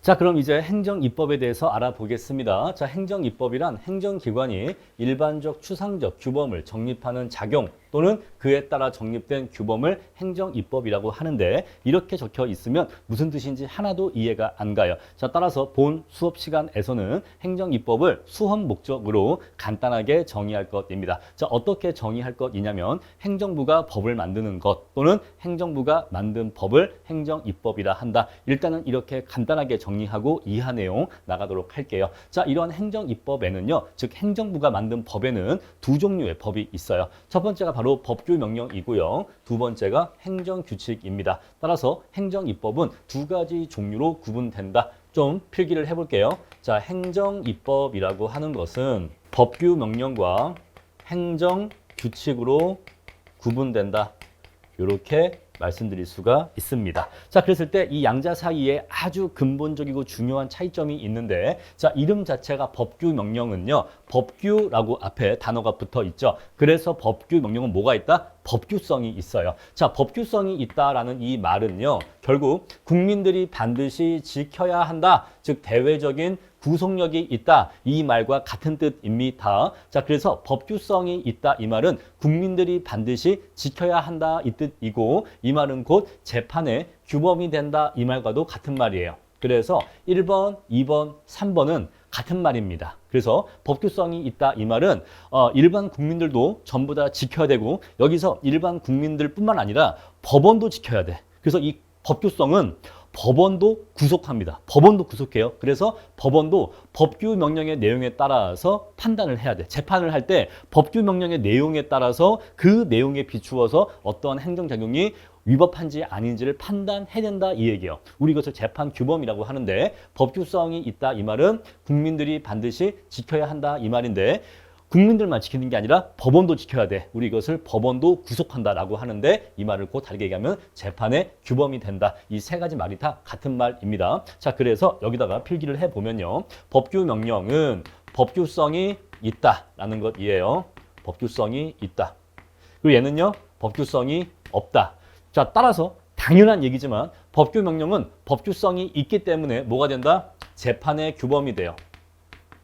자, 그럼 이제 행정입법에 대해서 알아보겠습니다. 자, 행정입법이란 행정기관이 일반적 추상적 규범을 정립하는 작용 또는 그에 따라 정립된 규범을 행정입법이라고 하는데 이렇게 적혀 있으면 무슨 뜻인지 하나도 이해가 안 가요. 자, 따라서 본 수업 시간에서는 행정입법을 수험 목적으로 간단하게 정의할 것입니다. 자, 어떻게 정의할 것이냐면 행정부가 법을 만드는 것 또는 행정부가 만든 법을 행정입법이라 한다. 일단은 이렇게 간단하게 정리하고 이하 내용 나가도록 할게요. 자, 이런 행정입법에는요, 즉 행정부가 만든 법에는 두 종류의 법이 있어요. 첫 번째가 바로 법규명령이고요. 두 번째가 행정규칙입니다. 따라서 행정입법은 두 가지 종류로 구분된다. 좀 필기를 해볼게요. 자, 행정입법이라고 하는 것은 법규명령과 행정규칙으로 구분된다. 이렇게 말씀드릴 수가 있습니다. 자, 그랬을 때 이 양자 사이에 아주 근본적이고 중요한 차이점이 있는데, 자, 이름 자체가 법규 명령은요, 법규라고 앞에 단어가 붙어 있죠. 그래서 법규 명령은 뭐가 있다? 법규성이 있어요. 자, 법규성이 있다라는 이 말은요, 결국 국민들이 반드시 지켜야 한다. 즉, 대외적인 구속력이 있다. 이 말과 같은 뜻입니다. 자, 그래서 법규성이 있다. 이 말은 국민들이 반드시 지켜야 한다. 이 뜻이고, 이 말은 곧 재판의 규범이 된다. 이 말과도 같은 말이에요. 그래서 1번, 2번, 3번은 같은 말입니다. 그래서 법규성이 있다. 이 말은 일반 국민들도 전부 다 지켜야 되고, 여기서 일반 국민들뿐만 아니라 법원도 지켜야 돼. 그래서 이 법규성은 법원도 구속합니다. 법원도 구속해요. 그래서 법원도 법규 명령의 내용에 따라서 판단을 해야 돼. 재판을 할 때 법규 명령의 내용에 따라서 그 내용에 비추어서 어떠한 행정작용이 위법한지 아닌지를 판단해야 된다 이 얘기예요. 우리 이것을 재판 규범이라고 하는데 법규성이 있다 이 말은 국민들이 반드시 지켜야 한다 이 말인데 국민들만 지키는 게 아니라 법원도 지켜야 돼. 우리 이것을 법원도 구속한다라고 하는데 이 말을 곧 다르게 얘기하면 재판의 규범이 된다. 이 세 가지 말이 다 같은 말입니다. 자, 그래서 여기다가 필기를 해보면요. 법규 명령은 법규성이 있다라는 것이에요. 법규성이 있다. 그리고 얘는요. 법규성이 없다. 자, 따라서 당연한 얘기지만 법규 명령은 법규성이 있기 때문에 뭐가 된다? 재판의 규범이 돼요.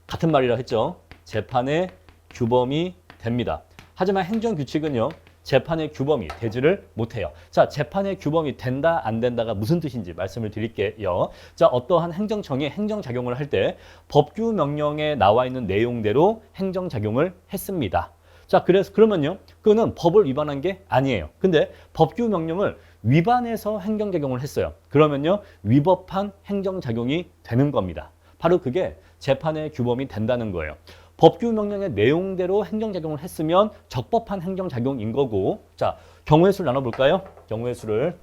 같은 말이라 했죠. 재판의 규범이 됩니다. 하지만 행정규칙은요. 재판의 규범이 되지를 못해요. 자, 재판의 규범이 된다 안 된다가 무슨 뜻인지 말씀을 드릴게요. 자, 어떠한 행정청이 행정작용을 할 때 법규 명령에 나와 있는 내용대로 행정작용을 했습니다. 자, 그러면요. 그거는 법을 위반한 게 아니에요. 근데 법규 명령을 위반해서 행정작용을 했어요. 그러면요. 위법한 행정작용이 되는 겁니다. 바로 그게 재판의 규범이 된다는 거예요. 법규 명령의 내용대로 행정작용을 했으면 적법한 행정작용인 거고, 자, 경우의 수를 나눠볼까요? 경우의 수를.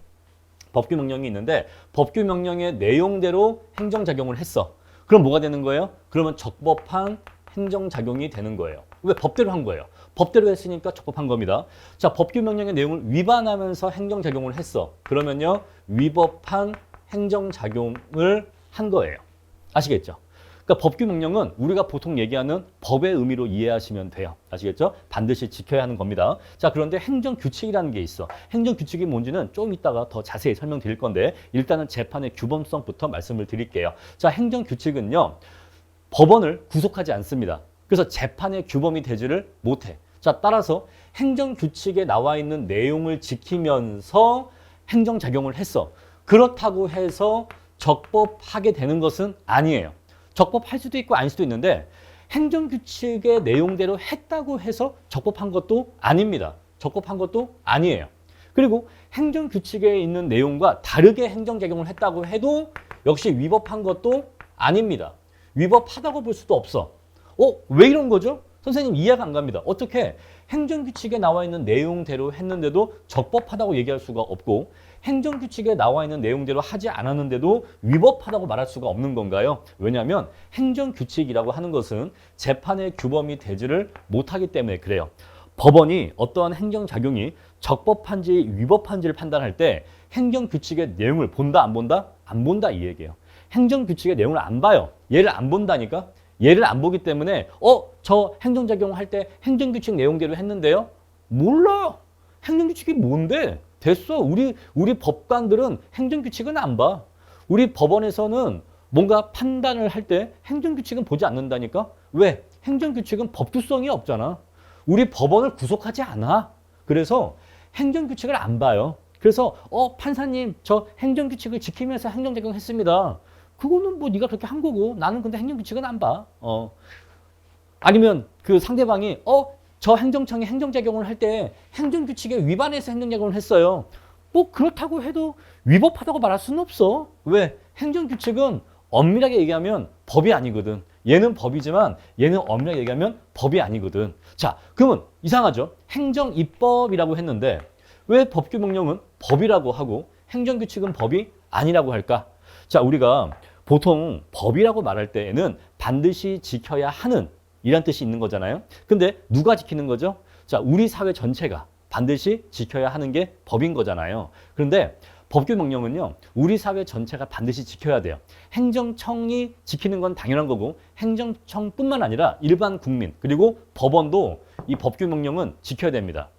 법규 명령이 있는데 법규 명령의 내용대로 행정작용을 했어. 그럼 뭐가 되는 거예요? 그러면 적법한 행정작용이 되는 거예요. 왜? 법대로 한 거예요. 법대로 했으니까 적법한 겁니다. 자, 법규 명령의 내용을 위반하면서 행정작용을 했어. 그러면요, 위법한 행정작용을 한 거예요. 아시겠죠? 그러니까 법규 명령은 우리가 보통 얘기하는 법의 의미로 이해하시면 돼요. 아시겠죠? 반드시 지켜야 하는 겁니다. 자, 그런데 행정규칙이라는 게 있어. 행정규칙이 뭔지는 좀 이따가 더 자세히 설명드릴 건데 일단은 재판의 규범성부터 말씀을 드릴게요. 자, 행정규칙은요. 법원을 구속하지 않습니다. 그래서 재판의 규범이 되지를 못해. 자, 따라서 행정규칙에 나와 있는 내용을 지키면서 행정작용을 했어. 그렇다고 해서 적법하게 되는 것은 아니에요. 적법할 수도 있고 아닐 수도 있는데 행정규칙의 내용대로 했다고 해서 적법한 것도 아닙니다. 적법한 것도 아니에요. 그리고 행정규칙에 있는 내용과 다르게 행정작용을 했다고 해도 역시 위법한 것도 아닙니다. 위법하다고 볼 수도 없어. 왜 이런 거죠? 선생님 이해가 안 갑니다. 어떻게 행정규칙에 나와 있는 내용대로 했는데도 적법하다고 얘기할 수가 없고 행정규칙에 나와 있는 내용대로 하지 않았는데도 위법하다고 말할 수가 없는 건가요? 왜냐하면 행정규칙이라고 하는 것은 재판의 규범이 되지를 못하기 때문에 그래요. 법원이 어떠한 행정작용이 적법한지 위법한지를 판단할 때 행정규칙의 내용을 본다 안 본다? 안 본다 이 얘기예요. 행정규칙의 내용을 안 봐요. 얘를 안 본다니까? 얘를 안 보기 때문에 저 행정작용할 때 행정규칙 내용대로 했는데요? 몰라. 행정규칙이 뭔데? 됐어. 우리 법관들은 행정규칙은 안 봐. 우리 법원에서는 뭔가 판단을 할 때 행정규칙은 보지 않는다니까? 왜? 행정규칙은 법규성이 없잖아. 우리 법원을 구속하지 않아. 그래서 행정규칙을 안 봐요. 그래서 판사님 저 행정규칙을 지키면서 행정작용했습니다. 그거는 뭐 네가 그렇게 한 거고 나는 근데 행정규칙은 안 봐. 아니면 그 상대방이 저 행정청이 행정작용을 할 때 행정규칙에 위반해서 행정작용을 했어요. 뭐 그렇다고 해도 위법하다고 말할 수는 없어. 왜? 행정규칙은 엄밀하게 얘기하면 법이 아니거든. 얘는 법이지만 얘는 엄밀하게 얘기하면 법이 아니거든. 자, 그러면 이상하죠? 행정입법이라고 했는데 왜 법규명령은 법이라고 하고 행정규칙은 법이 아니라고 할까? 자, 우리가 보통 법이라고 말할 때에는 반드시 지켜야 하는 이란 뜻이 있는 거잖아요. 근데 누가 지키는 거죠? 자, 우리 사회 전체가 반드시 지켜야 하는 게 법인 거잖아요. 그런데 법규명령은요, 우리 사회 전체가 반드시 지켜야 돼요. 행정청이 지키는 건 당연한 거고 행정청뿐만 아니라 일반 국민 그리고 법원도 이 법규명령은 지켜야 됩니다.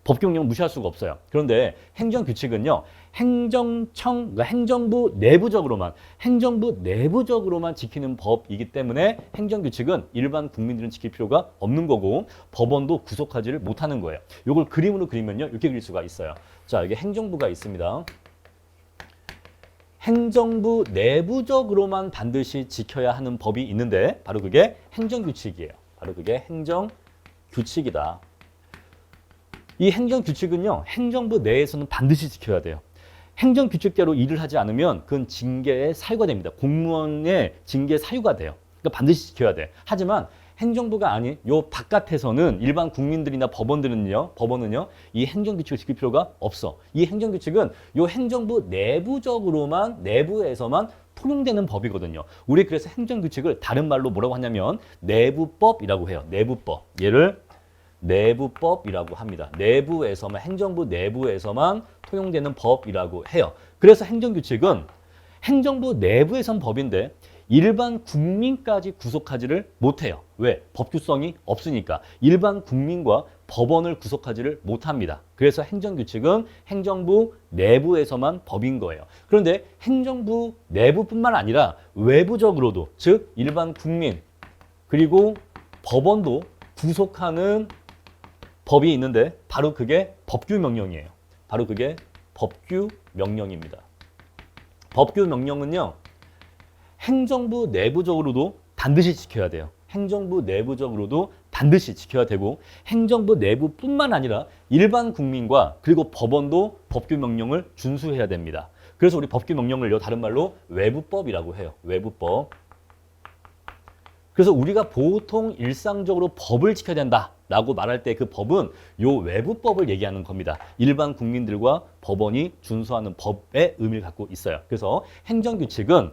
법규명령 무시할 수가 없어요. 그런데 행정규칙은요, 그러니까 행정부 내부적으로만 지키는 법이기 때문에 행정규칙은 일반 국민들은 지킬 필요가 없는 거고 법원도 구속하지를 못하는 거예요. 이걸 그림으로 그리면요, 이렇게 그릴 수가 있어요. 자, 여기 행정부가 있습니다. 행정부 내부적으로만 반드시 지켜야 하는 법이 있는데 바로 그게 행정규칙이에요. 바로 그게 행정규칙이다. 이 행정규칙은요, 행정부 내에서는 반드시 지켜야 돼요. 행정규칙대로 일을 하지 않으면 그건 징계의 사유가 됩니다. 공무원의 징계 사유가 돼요. 그러니까 반드시 지켜야 돼. 하지만 행정부가 아닌 요 바깥에서는 일반 국민들이나 법원은요, 이 행정규칙을 지킬 필요가 없어. 이 행정규칙은 요 행정부 내부에서만 통용되는 법이거든요. 우리 그래서 행정규칙을 다른 말로 뭐라고 하냐면 내부법이라고 해요. 내부법. 얘를 내부법이라고 합니다. 행정부 내부에서만 통용되는 법이라고 해요. 그래서 행정규칙은 행정부 내부에선 법인데 일반 국민까지 구속하지를 못해요. 왜? 법규성이 없으니까. 일반 국민과 법원을 구속하지를 못합니다. 그래서 행정규칙은 행정부 내부에서만 법인 거예요. 그런데 행정부 내부뿐만 아니라 외부적으로도, 즉 일반 국민 그리고 법원도 구속하는 법이 있는데 바로 그게 법규명령이에요. 바로 그게 법규명령입니다. 법규명령은요, 행정부 내부적으로도 반드시 지켜야 돼요. 행정부 내부적으로도 반드시 지켜야 되고 행정부 내부뿐만 아니라 일반 국민과 그리고 법원도 법규명령을 준수해야 됩니다. 그래서 우리 법규명령을요, 다른 말로 외부법이라고 해요. 외부법. 그래서 우리가 보통 일상적으로 법을 지켜야 된다라고 말할 때 그 법은 요 외부법을 얘기하는 겁니다. 일반 국민들과 법원이 준수하는 법의 의미를 갖고 있어요. 그래서 행정규칙은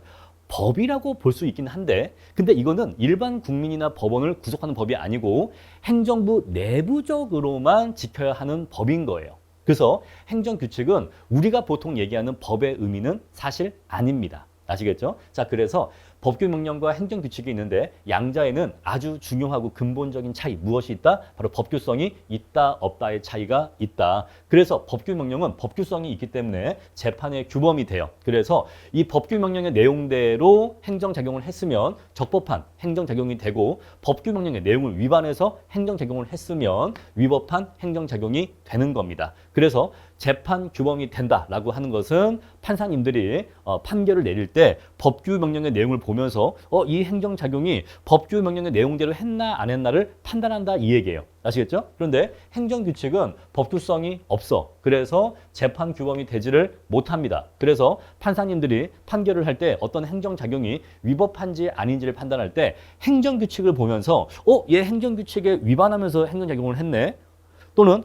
법이라고 볼 수 있긴 한데 근데 이거는 일반 국민이나 법원을 구속하는 법이 아니고 행정부 내부적으로만 지켜야 하는 법인 거예요. 그래서 행정규칙은 우리가 보통 얘기하는 법의 의미는 사실 아닙니다. 아시겠죠? 자, 그래서 법규명령과 행정규칙이 있는데 양자에는 아주 중요하고 근본적인 차이 무엇이 있다? 바로 법규성이 있다 없다의 차이가 있다. 그래서 법규명령은 법규성이 있기 때문에 재판의 규범이 돼요. 그래서 이 법규명령의 내용대로 행정작용을 했으면 적법한 행정작용이 되고 법규명령의 내용을 위반해서 행정작용을 했으면 위법한 행정작용이 되는 겁니다. 그래서 재판 규범이 된다라고 하는 것은 판사님들이 판결을 내릴 때 법규명령의 내용을 보면서 이 행정작용이 법규명령의 내용대로 했나 안 했나를 판단한다 이 얘기예요. 아시겠죠? 그런데 행정규칙은 법규성이 없어. 그래서 재판 규범이 되지를 못합니다. 그래서 판사님들이 판결을 할 때 어떤 행정작용이 위법한지 아닌지를 판단할 때 행정규칙을 보면서 얘 행정규칙에 위반하면서 행정작용을 했네. 또는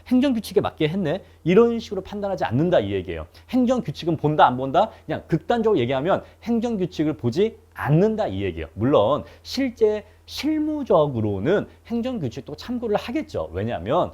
행정규칙에 맞게 했네. 이런 식으로 판단하지 않는다 이 얘기예요. 행정규칙은 본다 안 본다? 그냥 극단적으로 얘기하면 행정규칙을 보지 않는다 이 얘기예요. 물론 실무적으로는 행정규칙도 참고를 하겠죠. 왜냐하면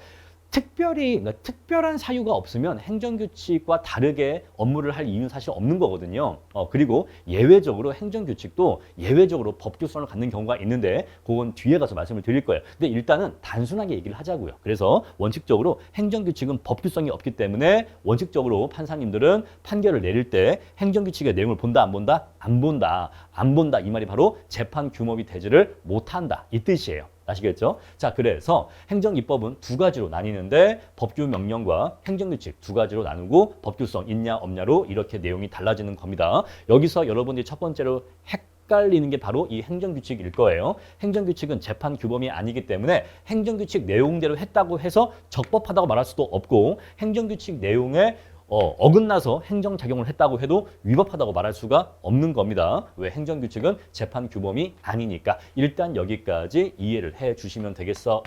그러니까 특별한 사유가 없으면 행정규칙과 다르게 업무를 할 이유는 사실 없는 거거든요. 그리고 예외적으로 행정규칙도 예외적으로 법규성을 갖는 경우가 있는데 그건 뒤에 가서 말씀을 드릴 거예요. 근데 일단은 단순하게 얘기를 하자고요. 그래서 원칙적으로 행정규칙은 법규성이 없기 때문에 원칙적으로 판사님들은 판결을 내릴 때 행정규칙의 내용을 본다, 안 본다? 안 본다. 안 본다. 이 말이 바로 재판 규모비 대지를 못한다. 이 뜻이에요. 아시겠죠? 자, 그래서 행정입법은 두 가지로 나뉘는데 법규 명령과 행정규칙 두 가지로 나누고 법규성 있냐 없냐로 이렇게 내용이 달라지는 겁니다. 여기서 여러분들이 첫 번째로 헷갈리는 게 바로 이 행정규칙일 거예요. 행정규칙은 재판 규범이 아니기 때문에 행정규칙 내용대로 했다고 해서 적법하다고 말할 수도 없고 행정규칙 내용에 어긋나서 행정작용을 했다고 해도 위법하다고 말할 수가 없는 겁니다. 왜? 행정규칙은 재판 규범이 아니니까. 일단 여기까지 이해를 해 주시면 되겠어요.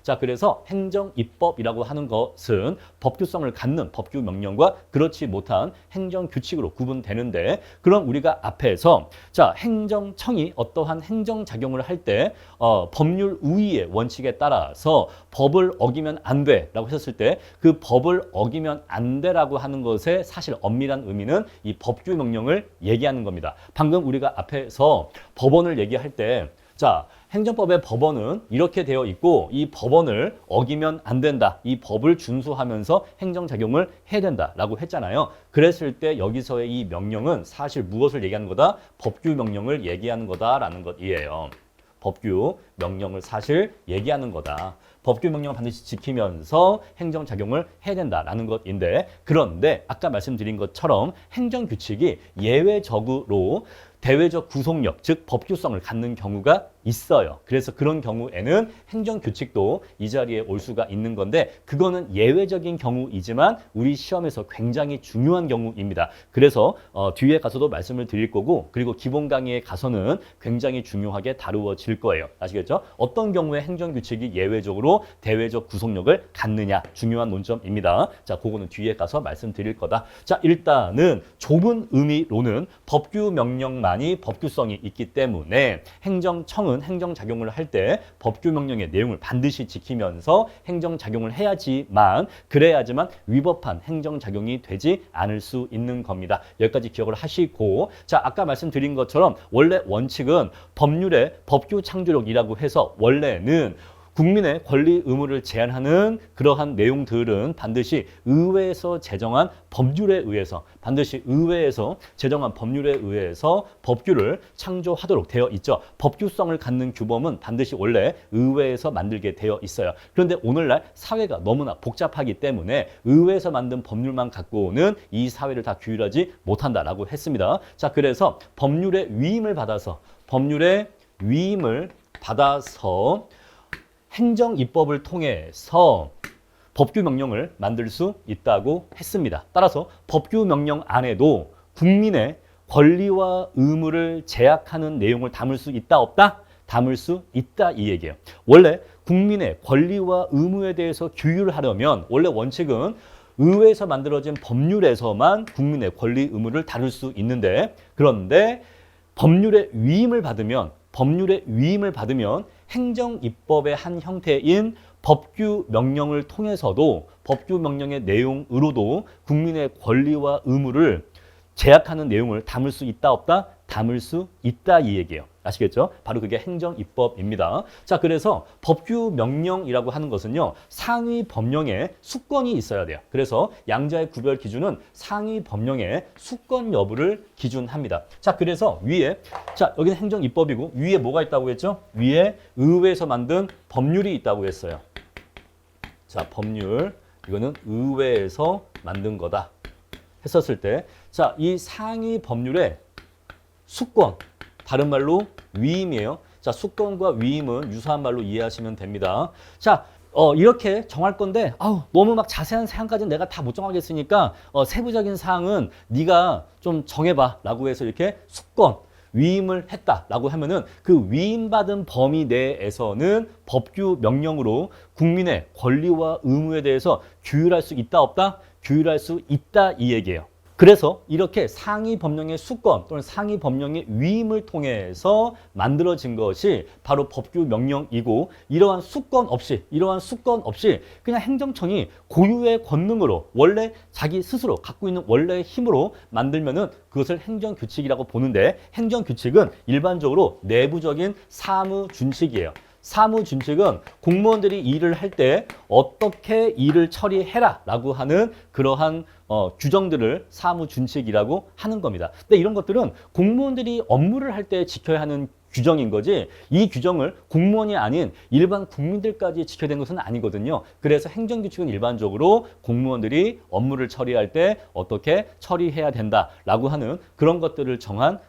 자, 그래서 행정입법이라고 하는 것은 법규성을 갖는 법규 명령과 그렇지 못한 행정규칙으로 구분되는데, 그럼 우리가 앞에서 자, 행정청이 어떠한 행정작용을 할 때 법률 우위의 원칙에 따라서 법을 어기면 안 돼라고 했을 때 그 법을 어기면 안 돼라고 하는 것의 사실 엄밀한 의미는 이 법규 명령을 얘기하는 겁니다. 방금 우리가 앞에서 법원을 얘기할 때 자, 행정법의 법원은 이렇게 되어 있고 이 법원을 어기면 안 된다. 이 법을 준수하면서 행정작용을 해야 된다라고 했잖아요. 그랬을 때 여기서의 이 명령은 사실 무엇을 얘기하는 거다? 법규 명령을 얘기하는 거다라는 것이에요. 법규 명령을 사실 얘기하는 거다. 법규 명령을 반드시 지키면서 행정작용을 해야 된다라는 것인데, 그런데 아까 말씀드린 것처럼 행정규칙이 예외적으로 대외적 구속력, 즉 법규성을 갖는 경우가 있어요. 그래서 그런 경우에는 행정규칙도 이 자리에 올 수가 있는 건데 그거는 예외적인 경우이지만 우리 시험에서 굉장히 중요한 경우입니다. 그래서 뒤에 가서도 말씀을 드릴 거고, 그리고 기본 강의에 가서는 굉장히 중요하게 다루어질 거예요. 아시겠죠? 어떤 경우에 행정규칙이 예외적으로 대외적 구속력을 갖느냐, 중요한 논점입니다. 자, 그거는 뒤에 가서 말씀드릴 거다. 자, 일단은 좁은 의미로는 법규 명령만이 법규성이 있기 때문에 행정청은 행정작용을 할 때 법규 명령의 내용을 반드시 지키면서 행정작용을 해야지만, 그래야지만 위법한 행정작용이 되지 않을 수 있는 겁니다. 여기까지 기억을 하시고, 자, 아까 말씀드린 것처럼 원래 원칙은 법률의 법규 창조력이라고 해서 원래는 국민의 권리 의무를 제한하는 그러한 내용들은 반드시 의회에서 제정한 법률에 의해서, 반드시 의회에서 제정한 법률에 의해서 법규를 창조하도록 되어 있죠. 법규성을 갖는 규범은 반드시 원래 의회에서 만들게 되어 있어요. 그런데 오늘날 사회가 너무나 복잡하기 때문에 의회에서 만든 법률만 갖고는 이 사회를 다 규율하지 못한다라고 했습니다. 자, 그래서 법률의 위임을 받아서 행정입법을 통해서 법규 명령을 만들 수 있다고 했습니다. 따라서 법규 명령 안에도 국민의 권리와 의무를 제약하는 내용을 담을 수 있다, 없다? 담을 수 있다, 이 얘기예요. 원래 국민의 권리와 의무에 대해서 규율을 하려면 원래 원칙은 의회에서 만들어진 법률에서만 국민의 권리, 의무를 다룰 수 있는데, 그런데 법률의 위임을 받으면 행정입법의 한 형태인 법규 명령을 통해서도 법규 명령의 내용으로도 국민의 권리와 의무를 제약하는 내용을 담을 수 있다, 없다? 담을 수 있다, 이 얘기예요. 아시겠죠? 바로 그게 행정입법입니다. 자, 그래서 법규 명령이라고 하는 것은요, 상위 법령에 수권이 있어야 돼요. 그래서 양자의 구별 기준은 상위 법령의 수권 여부를 기준합니다. 자, 그래서 위에, 자, 여기는 행정입법이고 위에 뭐가 있다고 했죠? 위에 의회에서 만든 법률이 있다고 했어요. 자, 법률, 이거는 의회에서 만든 거다 했었을 때, 자, 이 상위 법률의 수권, 다른 말로 위임이에요. 자, 수권과 위임은 유사한 말로 이해하시면 됩니다. 자, 이렇게 정할 건데 너무 막 자세한 사항까지는 내가 다 못 정하겠으니까 세부적인 사항은 네가 좀 정해봐 라고 해서 이렇게 수권, 위임을 했다라고 하면은 그 위임받은 범위 내에서는 법규 명령으로 국민의 권리와 의무에 대해서 규율할 수 있다, 없다? 규율할 수 있다, 이 얘기예요. 그래서 이렇게 상위 법령의 수권 또는 상위 법령의 위임을 통해서 만들어진 것이 바로 법규 명령이고 이러한 수권 없이 그냥 행정청이 고유의 권능으로 원래 자기 스스로 갖고 있는 원래의 힘으로 만들면은 그것을 행정규칙이라고 보는데 행정규칙은 일반적으로 내부적인 사무준칙이에요. 사무준칙은 공무원들이 일을 할 때 어떻게 일을 처리해라 라고 하는 그러한 규정들을 사무준칙이라고 하는 겁니다. 근데 이런 것들은 공무원들이 업무를 할 때 지켜야 하는 규정인 거지 이 규정을 공무원이 아닌 일반 국민들까지 지켜야 되는 것은 아니거든요. 그래서 행정규칙은 일반적으로 공무원들이 업무를 처리할 때 어떻게 처리해야 된다라고 하는 그런 것들을 정한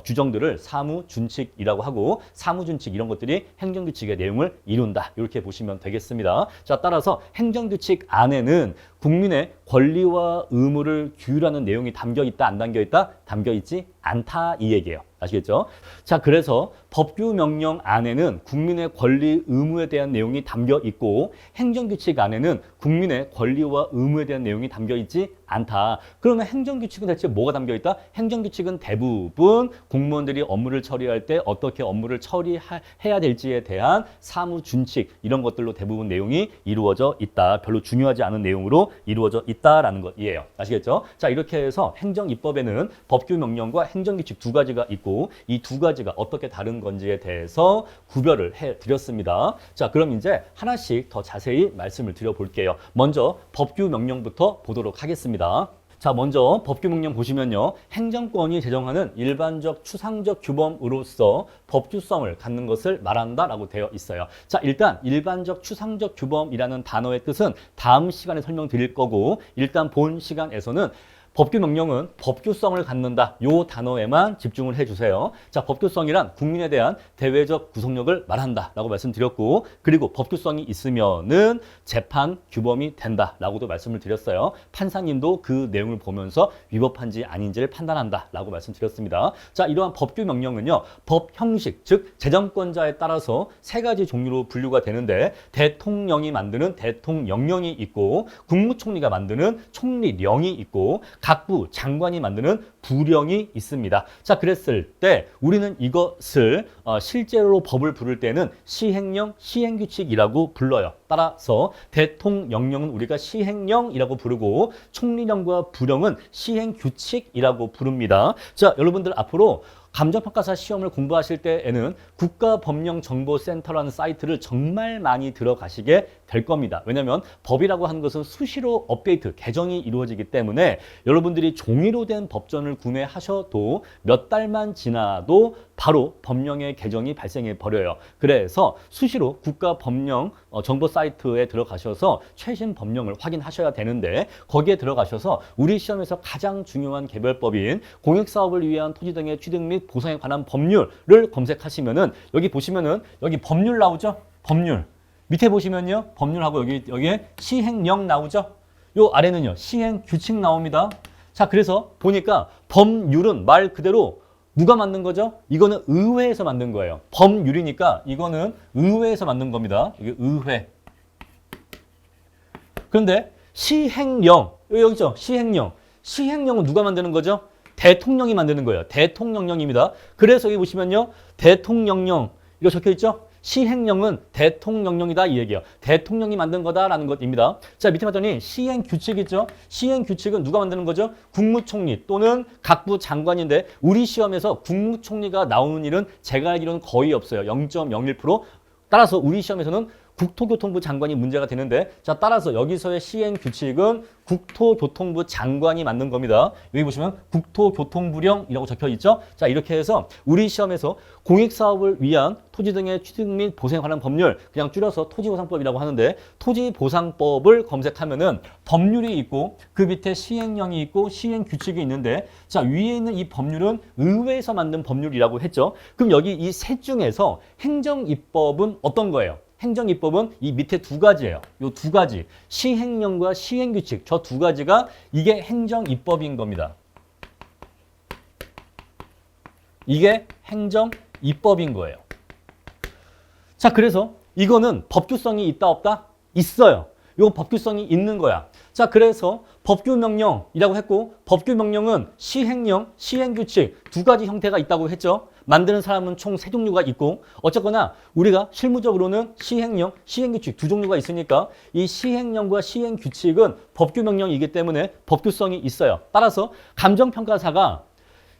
규정들을 사무준칙이라고 하고 사무준칙 이런 것들이 행정규칙의 내용을 이룬다. 이렇게 보시면 되겠습니다. 자, 따라서 행정규칙 안에는 국민의 권리와 의무를 규율하는 내용이 담겨 있다, 안 담겨 있다? 담겨 있지 않다 이 얘기예요. 아시겠죠? 자, 그래서 법규 명령 안에는 국민의 권리, 의무에 대한 내용이 담겨 있고 행정규칙 안에는 국민의 권리와 의무에 대한 내용이 담겨 있지 않다. 그러면 행정규칙은 대체 뭐가 담겨 있다? 행정규칙은 대부분 공무원들이 업무를 처리할 때 어떻게 업무를 처리해야 될지에 대한 사무준칙 이런 것들로 대부분 내용이 이루어져 있다. 별로 중요하지 않은 내용으로 이루어져 있다라는 것이에요. 아시겠죠? 자, 이렇게 해서 행정입법에는 법규 명령과 행정규칙 두 가지가 있고 이 두 가지가 어떻게 다른 건지에 대해서 구별을 해드렸습니다. 자, 그럼 이제 하나씩 더 자세히 말씀을 드려볼게요. 먼저 법규 명령부터 보도록 하겠습니다. 자, 먼저 법규 명령 보시면요. 행정권이 제정하는 일반적 추상적 규범으로서 법규성을 갖는 것을 말한다라고 되어 있어요. 자, 일단 일반적 추상적 규범이라는 단어의 뜻은 다음 시간에 설명드릴 거고 일단 본 시간에서는 법규 명령은 법규성을 갖는다. 요 단어에만 집중을 해주세요. 자, 법규성이란 국민에 대한 대외적 구속력을 말한다라고 말씀드렸고 그리고 법규성이 있으면은 재판 규범이 된다라고도 말씀을 드렸어요. 판사님도 그 내용을 보면서 위법한지 아닌지를 판단한다라고 말씀드렸습니다. 자, 이러한 법규 명령은요. 법 형식, 즉 재정권자에 따라서 세 가지 종류로 분류가 되는데 대통령이 만드는 대통령령이 있고 국무총리가 만드는 총리령이 있고 각부 장관이 만드는 부령이 있습니다. 자, 그랬을 때 우리는 이것을 실제로 법을 부를 때는 시행령, 시행규칙이라고 불러요. 따라서 대통령령은 우리가 시행령이라고 부르고 총리령과 부령은 시행규칙이라고 부릅니다. 자, 여러분들 앞으로 감정평가사 시험을 공부하실 때에는 국가법령정보센터라는 사이트를 정말 많이 들어가시게 될 겁니다. 왜냐하면 법이라고 하는 것은 수시로 업데이트, 개정이 이루어지기 때문에 여러분들이 종이로 된 법전을 구매하셔도 몇 달만 지나도 바로 법령의 개정이 발생해 버려요. 그래서 수시로 국가법령 정보 사이트에 들어가셔서 최신 법령을 확인하셔야 되는데 거기에 들어가셔서 우리 시험에서 가장 중요한 개별법인 공익사업을 위한 토지 등의 취득 및 보상에 관한 법률을 검색하시면은 여기 보시면은 여기 법률 나오죠? 법률. 밑에 보시면요. 법률하고 여기에 시행령 나오죠? 요 아래는요. 시행규칙 나옵니다. 자, 그래서 보니까 법률은 말 그대로 누가 만든 거죠? 이거는 의회에서 만든 거예요. 법률이니까 이거는 의회에서 만든 겁니다. 이게 의회. 그런데 시행령, 여기 있죠? 시행령. 시행령은 누가 만드는 거죠? 대통령이 만드는 거예요. 대통령령입니다. 그래서 여기 보시면요. 대통령령 이거 적혀 있죠? 시행령은 대통령령이다 이 얘기예요. 대통령이 만든 거다라는 것입니다. 자, 밑에 봤더니 시행규칙 있죠? 시행규칙은 누가 만드는 거죠? 국무총리 또는 각부 장관인데 우리 시험에서 국무총리가 나오는 일은 제가 알기로는 거의 없어요. 0.01%. 따라서 우리 시험에서는 국토교통부 장관이 문제가 되는데 자, 따라서 여기서의 시행규칙은 국토교통부 장관이 만든 겁니다. 여기 보시면 국토교통부령이라고 적혀 있죠. 자, 이렇게 해서 우리 시험에서 공익사업을 위한 토지 등의 취득 및 보상에 관한 법률, 그냥 줄여서 토지보상법이라고 하는데 토지보상법을 검색하면은 법률이 있고 그 밑에 시행령이 있고 시행규칙이 있는데 자, 위에 있는 이 법률은 의회에서 만든 법률이라고 했죠. 그럼 여기 이 셋 중에서 행정입법은 어떤 거예요? 행정입법은 이 밑에 두 가지예요. 이 두 가지. 시행령과 시행규칙. 저 두 가지가 이게 행정입법인 겁니다. 이게 행정입법인 거예요. 자, 그래서 이거는 법규성이 있다 없다? 있어요. 이거 법규성이 있는 거야. 자, 그래서 법규명령이라고 했고 법규명령은 시행령, 시행규칙 두 가지 형태가 있다고 했죠. 만드는 사람은 총 세 종류가 있고 어쨌거나 우리가 실무적으로는 시행령, 시행규칙 두 종류가 있으니까 이 시행령과 시행규칙은 법규명령이기 때문에 법규성이 있어요. 따라서 감정평가사가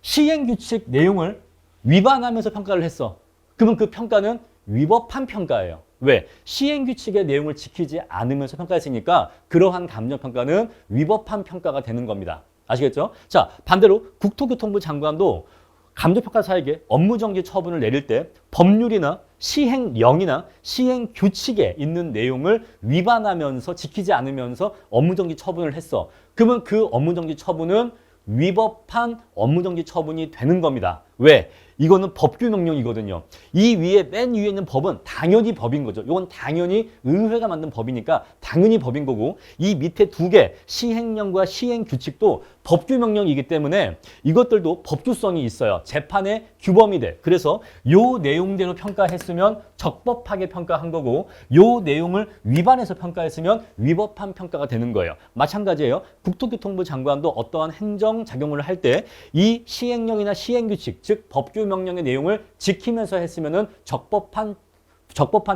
시행규칙 내용을 위반하면서 평가를 했어. 그러면 그 평가는 위법한 평가예요. 왜? 시행규칙의 내용을 지키지 않으면서 평가했으니까 그러한 감정평가는 위법한 평가가 되는 겁니다. 아시겠죠? 자, 반대로 국토교통부 장관도 감정평가사에게 업무정지 처분을 내릴 때 법률이나 시행령이나 시행규칙에 있는 내용을 위반하면서 지키지 않으면서 업무정지 처분을 했어. 그러면 그 업무정지 처분은 위법한 업무정지 처분이 되는 겁니다. 왜? 이거는 법규명령이거든요. 이 위에 맨 위에 있는 법은 당연히 법인 거죠. 이건 당연히 의회가 만든 법이니까 당연히 법인 거고 이 밑에 두 개 시행령과 시행규칙도 법규명령이기 때문에 이것들도 법규성이 있어요. 재판의 규범이 돼. 그래서 요 내용대로 평가했으면 적법하게 평가한 거고 요 내용을 위반해서 평가했으면 위법한 평가가 되는 거예요. 마찬가지예요. 국토교통부 장관도 어떠한 행정작용을 할 때 이 시행령이나 시행규칙 즉 법규명령의 내용을 지키면서 했으면은 적법한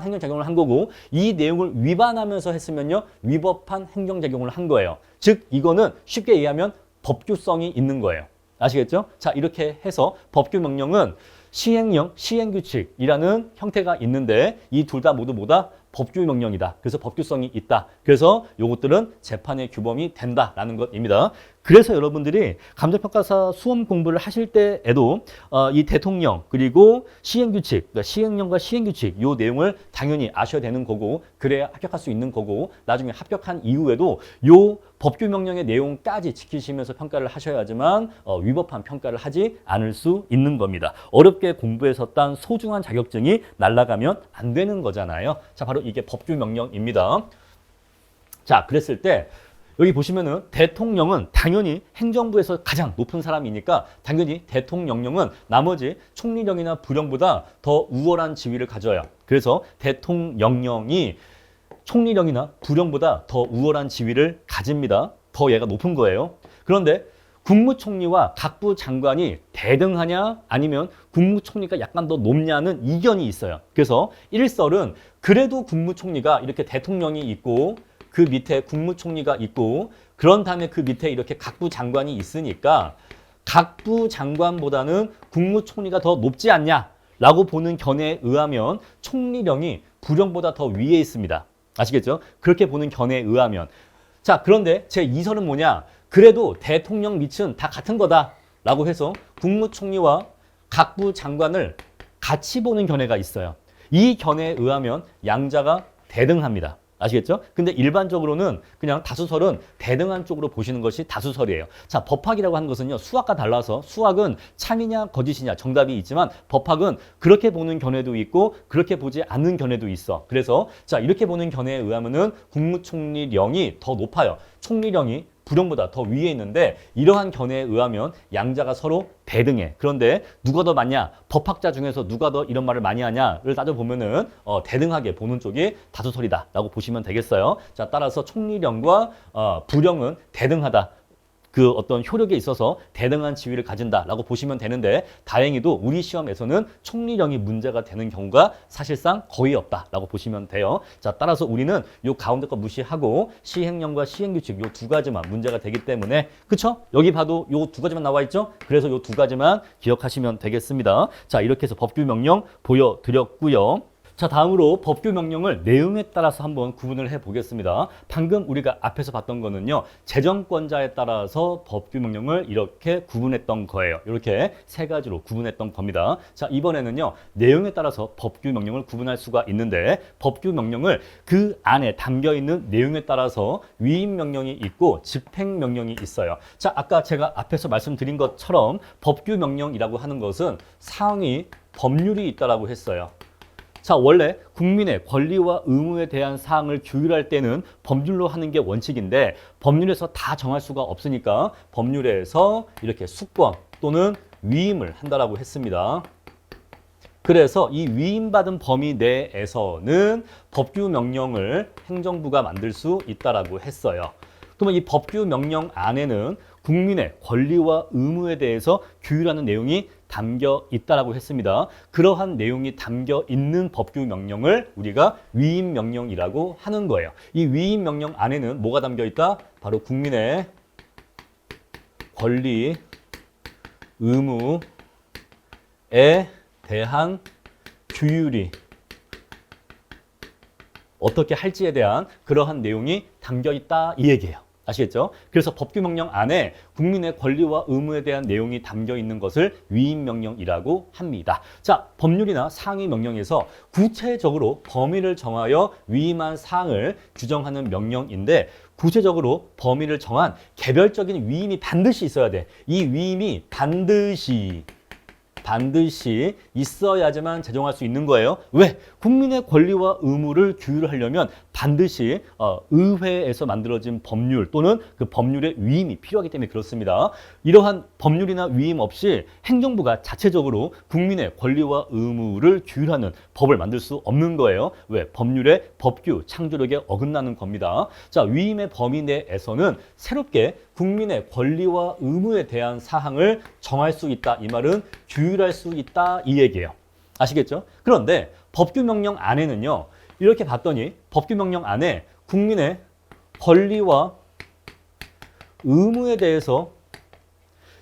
행정작용을 한 거고 이 내용을 위반하면서 했으면요 위법한 행정작용을 한 거예요. 즉 이거는 쉽게 얘기하면 법규성이 있는 거예요. 아시겠죠? 자 이렇게 해서 법규명령은 시행령, 시행규칙이라는 형태가 있는데 이 둘 다 모두 뭐다? 법규명령이다. 그래서 법규성이 있다. 그래서 이것들은 재판의 규범이 된다라는 것입니다. 그래서 여러분들이 감정평가사 수험 공부를 하실 때에도 이 대통령 그리고 시행규칙, 그러니까 시행령과 시행규칙 이 내용을 당연히 아셔야 되는 거고 그래야 합격할 수 있는 거고 나중에 합격한 이후에도 이 법규명령의 내용까지 지키시면서 평가를 하셔야지만 위법한 평가를 하지 않을 수 있는 겁니다. 어렵게 공부해서 딴 소중한 자격증이 날아가면 안 되는 거잖아요. 자, 바로 이게 법규명령입니다. 자, 그랬을 때 여기 보시면은 대통령은 당연히 행정부에서 가장 높은 사람이니까 당연히 대통령령은 나머지 총리령이나 부령보다 더 우월한 지위를 가져요. 그래서 대통령령이 총리령이나 부령보다 더 우월한 지위를 가집니다. 더 얘가 높은 거예요. 그런데 국무총리와 각부 장관이 대등하냐 아니면 국무총리가 약간 더 높냐는 이견이 있어요. 그래서 일설은 그래도 국무총리가 이렇게 대통령이 있고 그 밑에 국무총리가 있고 그런 다음에 그 밑에 이렇게 각부 장관이 있으니까 각부 장관보다는 국무총리가 더 높지 않냐라고 보는 견해에 의하면 총리령이 부령보다 더 위에 있습니다. 아시겠죠? 그렇게 보는 견해에 의하면. 자, 그런데 제 2설은 뭐냐? 그래도 대통령 밑은 다 같은 거다라고 해서 국무총리와 각부 장관을 같이 보는 견해가 있어요. 이 견해에 의하면 양자가 대등합니다. 아시겠죠? 근데 일반적으로는 그냥 다수설은 대등한 쪽으로 보시는 것이 다수설이에요. 자, 법학이라고 하는 것은요, 수학과 달라서 수학은 참이냐 거짓이냐 정답이 있지만 법학은 그렇게 보는 견해도 있고 그렇게 보지 않는 견해도 있어. 그래서 자, 이렇게 보는 견해에 의하면은 국무총리령이 더 높아요. 총리령이 부령보다 더 위에 있는데 이러한 견해에 의하면 양자가 서로 대등해. 그런데 누가 더 많냐? 법학자 중에서 누가 더 이런 말을 많이 하냐를 따져보면은 대등하게 보는 쪽이 다수설이다라고 보시면 되겠어요. 자, 따라서 총리령과 부령은 대등하다. 그 어떤 효력에 있어서 대등한 지위를 가진다라고 보시면 되는데 다행히도 우리 시험에서는 총리령이 문제가 되는 경우가 사실상 거의 없다라고 보시면 돼요. 자, 따라서 우리는 요 가운데 거 무시하고 시행령과 시행규칙 요 두 가지만 문제가 되기 때문에 그쵸? 여기 봐도 요 두 가지만 나와 있죠? 그래서 요 두 가지만 기억하시면 되겠습니다. 자, 이렇게 해서 법규명령 보여드렸고요. 자, 다음으로 법규명령을 내용에 따라서 한번 구분을 해 보겠습니다. 방금 우리가 앞에서 봤던 거는요, 재정권자에 따라서 법규명령을 이렇게 구분했던 거예요. 이렇게 세 가지로 구분했던 겁니다. 자, 이번에는요, 내용에 따라서 법규명령을 구분할 수가 있는데 법규명령을 그 안에 담겨 있는 내용에 따라서 위임명령이 있고 집행명령이 있어요. 자, 아까 제가 앞에서 말씀드린 것처럼 법규명령이라고 하는 것은 상위 법률이 있다라고 했어요. 자, 원래 국민의 권리와 의무에 대한 사항을 규율할 때는 법률로 하는 게 원칙인데 법률에서 다 정할 수가 없으니까 법률에서 이렇게 수권 또는 위임을 한다라고 했습니다. 그래서 이 위임받은 범위 내에서는 법규명령을 행정부가 만들 수 있다라고 했어요. 그러면 이 법규 명령 안에는 국민의 권리와 의무에 대해서 규율하는 내용이 담겨 있다라고 했습니다. 그러한 내용이 담겨 있는 법규 명령을 우리가 위임 명령이라고 하는 거예요. 이 위임 명령 안에는 뭐가 담겨 있다? 바로 국민의 권리, 의무에 대한 규율이 어떻게 할지에 대한 그러한 내용이 담겨 있다 이 얘기예요. 아시겠죠? 그래서 법규 명령 안에 국민의 권리와 의무에 대한 내용이 담겨 있는 것을 위임 명령이라고 합니다. 자, 법률이나 상위 명령에서 구체적으로 범위를 정하여 위임한 사항을 규정하는 명령인데 구체적으로 범위를 정한 개별적인 위임이 반드시 있어야 돼. 이 위임이 반드시 있어야지만 제정할 수 있는 거예요. 왜? 국민의 권리와 의무를 규율하려면 반드시 의회에서 만들어진 법률 또는 그 법률의 위임이 필요하기 때문에 그렇습니다. 이러한 법률이나 위임 없이 행정부가 자체적으로 국민의 권리와 의무를 규율하는 법을 만들 수 없는 거예요. 왜? 법률의 법규, 창조력에 어긋나는 겁니다. 자, 위임의 범위 내에서는 새롭게 국민의 권리와 의무에 대한 사항을 정할 수 있다. 이 말은 규율할 수 있다. 이 얘기예요. 아시겠죠? 그런데 법규 명령 안에는요. 이렇게 봤더니 법규 명령 안에 국민의 권리와 의무에 대해서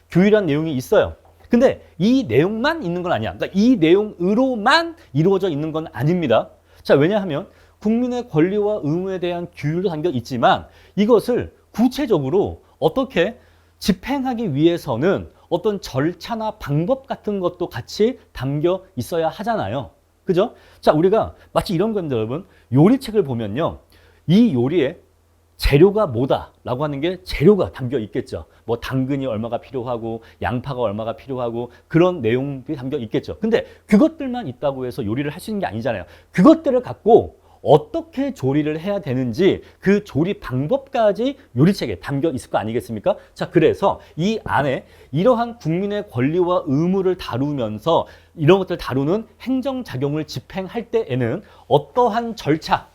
규율한 내용이 있어요. 근데 이 내용만 있는 건 아니야. 그러니까 이 내용으로만 이루어져 있는 건 아닙니다. 자, 왜냐하면 국민의 권리와 의무에 대한 규율도 담겨 있지만 이것을 구체적으로 어떻게 집행하기 위해서는 어떤 절차나 방법 같은 것도 같이 담겨 있어야 하잖아요. 그죠? 자, 우리가 마치 이런 겁니다, 여러분. 요리책을 보면요. 이 요리에 재료가 뭐다라고 하는 게 재료가 담겨 있겠죠. 뭐 당근이 얼마가 필요하고 양파가 얼마가 필요하고 그런 내용들이 담겨 있겠죠. 근데 그것들만 있다고 해서 요리를 할 수 있는 게 아니잖아요. 그것들을 갖고 어떻게 조리를 해야 되는지 그 조리 방법까지 요리책에 담겨 있을 거 아니겠습니까? 자, 그래서 이 안에 이러한 국민의 권리와 의무를 다루면서 이런 것들을 다루는 행정작용을 집행할 때에는 어떠한 절차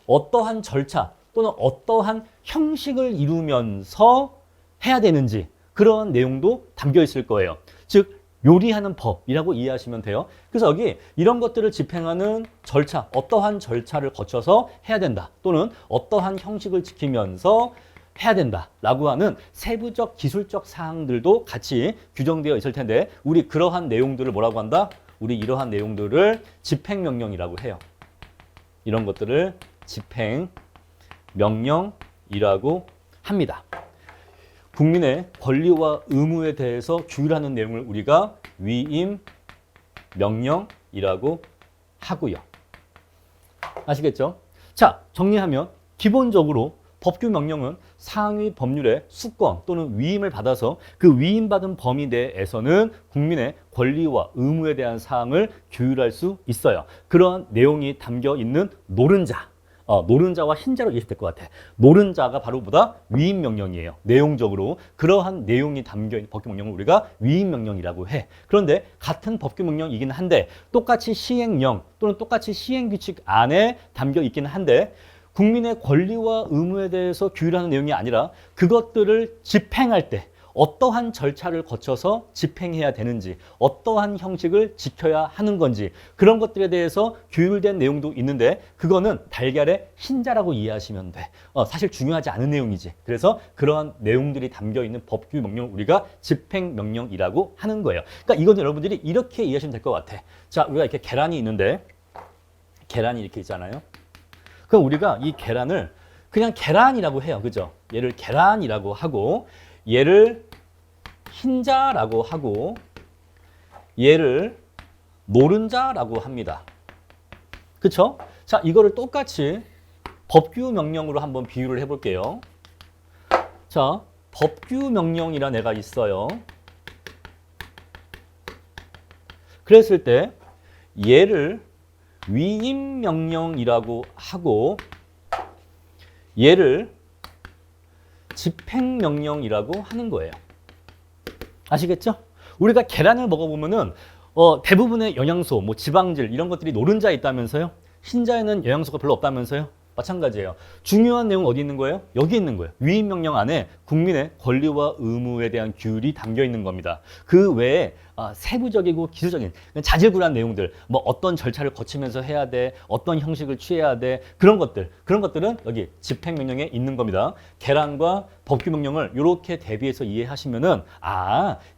또는 어떠한 형식을 이루면서 해야 되는지 그런 내용도 담겨 있을 거예요. 즉 요리하는 법이라고 이해하시면 돼요. 그래서 여기 이런 것들을 집행하는 절차, 어떠한 절차를 거쳐서 해야 된다. 또는 어떠한 형식을 지키면서 해야 된다라고 하는 세부적 기술적 사항들도 같이 규정되어 있을 텐데 우리 그러한 내용들을 뭐라고 한다? 우리 이러한 내용들을 집행명령이라고 해요. 이런 것들을 집행명령이라고 합니다. 국민의 권리와 의무에 대해서 규율하는 내용을 우리가 위임 명령이라고 하고요. 아시겠죠? 자, 정리하면 기본적으로 법규 명령은 상위 법률의 수권 또는 위임을 받아서 그 위임받은 범위 내에서는 국민의 권리와 의무에 대한 사항을 규율할 수 있어요. 그러한 내용이 담겨 있는 노른자. 노른자와 흰자로 이해될 것 같아. 노른자가 바로 보다 위임 명령이에요. 내용적으로 그러한 내용이 담겨 있는 법규 명령을 우리가 위임 명령이라고 해. 그런데 같은 법규 명령이긴 한데 똑같이 시행령 또는 똑같이 시행 규칙 안에 담겨 있기는 한데 국민의 권리와 의무에 대해서 규율하는 내용이 아니라 그것들을 집행할 때 어떠한 절차를 거쳐서 집행해야 되는지 어떠한 형식을 지켜야 하는 건지 그런 것들에 대해서 규율된 내용도 있는데 그거는 달걀의 흰자라고 이해하시면 돼. 사실 중요하지 않은 내용이지. 그래서 그러한 내용들이 담겨있는 법규 명령을 우리가 집행명령이라고 하는 거예요. 그러니까 이건 여러분들이 이렇게 이해하시면 될 것 같아. 자, 우리가 이렇게 계란이 있는데 계란이 이렇게 있잖아요. 그럼 우리가 이 계란을 그냥 계란이라고 해요. 그죠? 얘를 계란이라고 하고 얘를 흰자라고 하고 얘를 노른자라고 합니다. 그쵸? 자, 이거를 똑같이 법규 명령으로 한번 비유를 해볼게요. 자, 법규 명령이란 애가 있어요. 그랬을 때 얘를 위임 명령이라고 하고 얘를 집행명령이라고 하는 거예요. 아시겠죠? 우리가 계란을 먹어보면은 대부분의 영양소, 뭐 지방질 이런 것들이 노른자에 있다면서요? 흰자에는 영양소가 별로 없다면서요? 마찬가지예요. 중요한 내용 어디 있는 거예요? 여기 있는 거예요. 위임 명령 안에 국민의 권리와 의무에 대한 규율이 담겨 있는 겁니다. 그 외에 세부적이고 기술적인 자질구레한 내용들, 뭐 어떤 절차를 거치면서 해야 돼, 어떤 형식을 취해야 돼, 그런 것들은 여기 집행명령에 있는 겁니다. 개량과 법규명령을 이렇게 대비해서 이해하시면은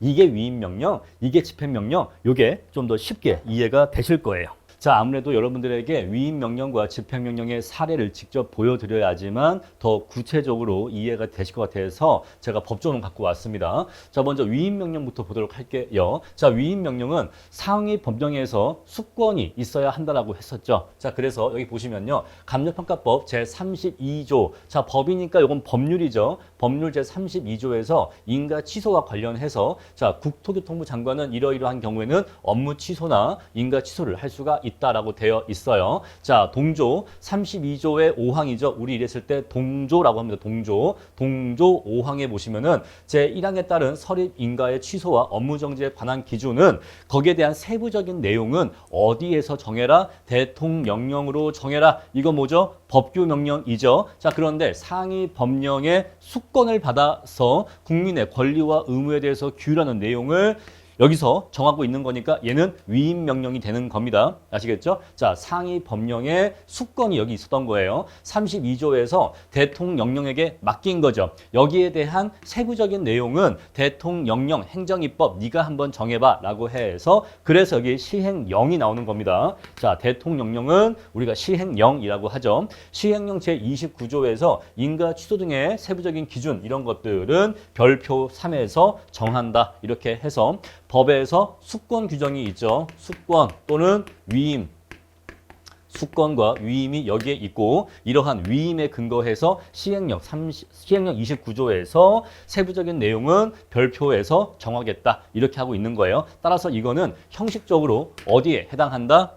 이게 위임명령, 이게 집행명령, 이게 좀 더 쉽게 이해가 되실 거예요. 자, 아무래도 여러분들에게 위임명령과 집행명령의 사례를 직접 보여드려야지만 더 구체적으로 이해가 되실 것 같아서 제가 법조문 갖고 왔습니다. 자, 먼저 위임명령부터 보도록 할게요. 자, 위임명령은 상위 법령에서 수권이 있어야 한다라고 했었죠. 자, 그래서 여기 보시면요. 감정평가법 제32조. 자, 법이니까 이건 법률이죠. 법률 제32조에서 인가 취소와 관련해서 자, 국토교통부 장관은 이러이러한 경우에는 업무 취소나 인가 취소를 할 수가 있다라고 되어 있어요. 자, 동조 32조의 5항이죠. 우리 이랬을 때 동조라고 합니다. 동조 5항에 보시면은 제1항에 따른 설립 인가의 취소와 업무 정지에 관한 기준은 거기에 대한 세부적인 내용은 어디에서 정해라? 대통령령으로 정해라. 이거 뭐죠? 법규명령이죠. 자, 그런데 상위 법령의 수권을 받아서 국민의 권리와 의무에 대해서 규율하는 내용을 여기서 정하고 있는 거니까 얘는 위임명령이 되는 겁니다. 아시겠죠? 자, 상위 법령의 수권이 여기 있었던 거예요. 32조에서 대통령령에게 맡긴 거죠. 여기에 대한 세부적인 내용은 대통령령 행정입법 네가 한번 정해봐 라고 해서 그래서 여기 시행령이 나오는 겁니다. 자, 대통령령은 우리가 시행령이라고 하죠. 시행령 제29조에서 인가 취소 등의 세부적인 기준 이런 것들은 별표 3에서 정한다. 이렇게 해서 법에서 수권 규정이 있죠. 수권 또는 위임. 수권과 위임이 여기에 있고 이러한 위임에 근거해서 시행령 29조에서 세부적인 내용은 별표에서 정하겠다. 이렇게 하고 있는 거예요. 따라서 이거는 형식적으로 어디에 해당한다?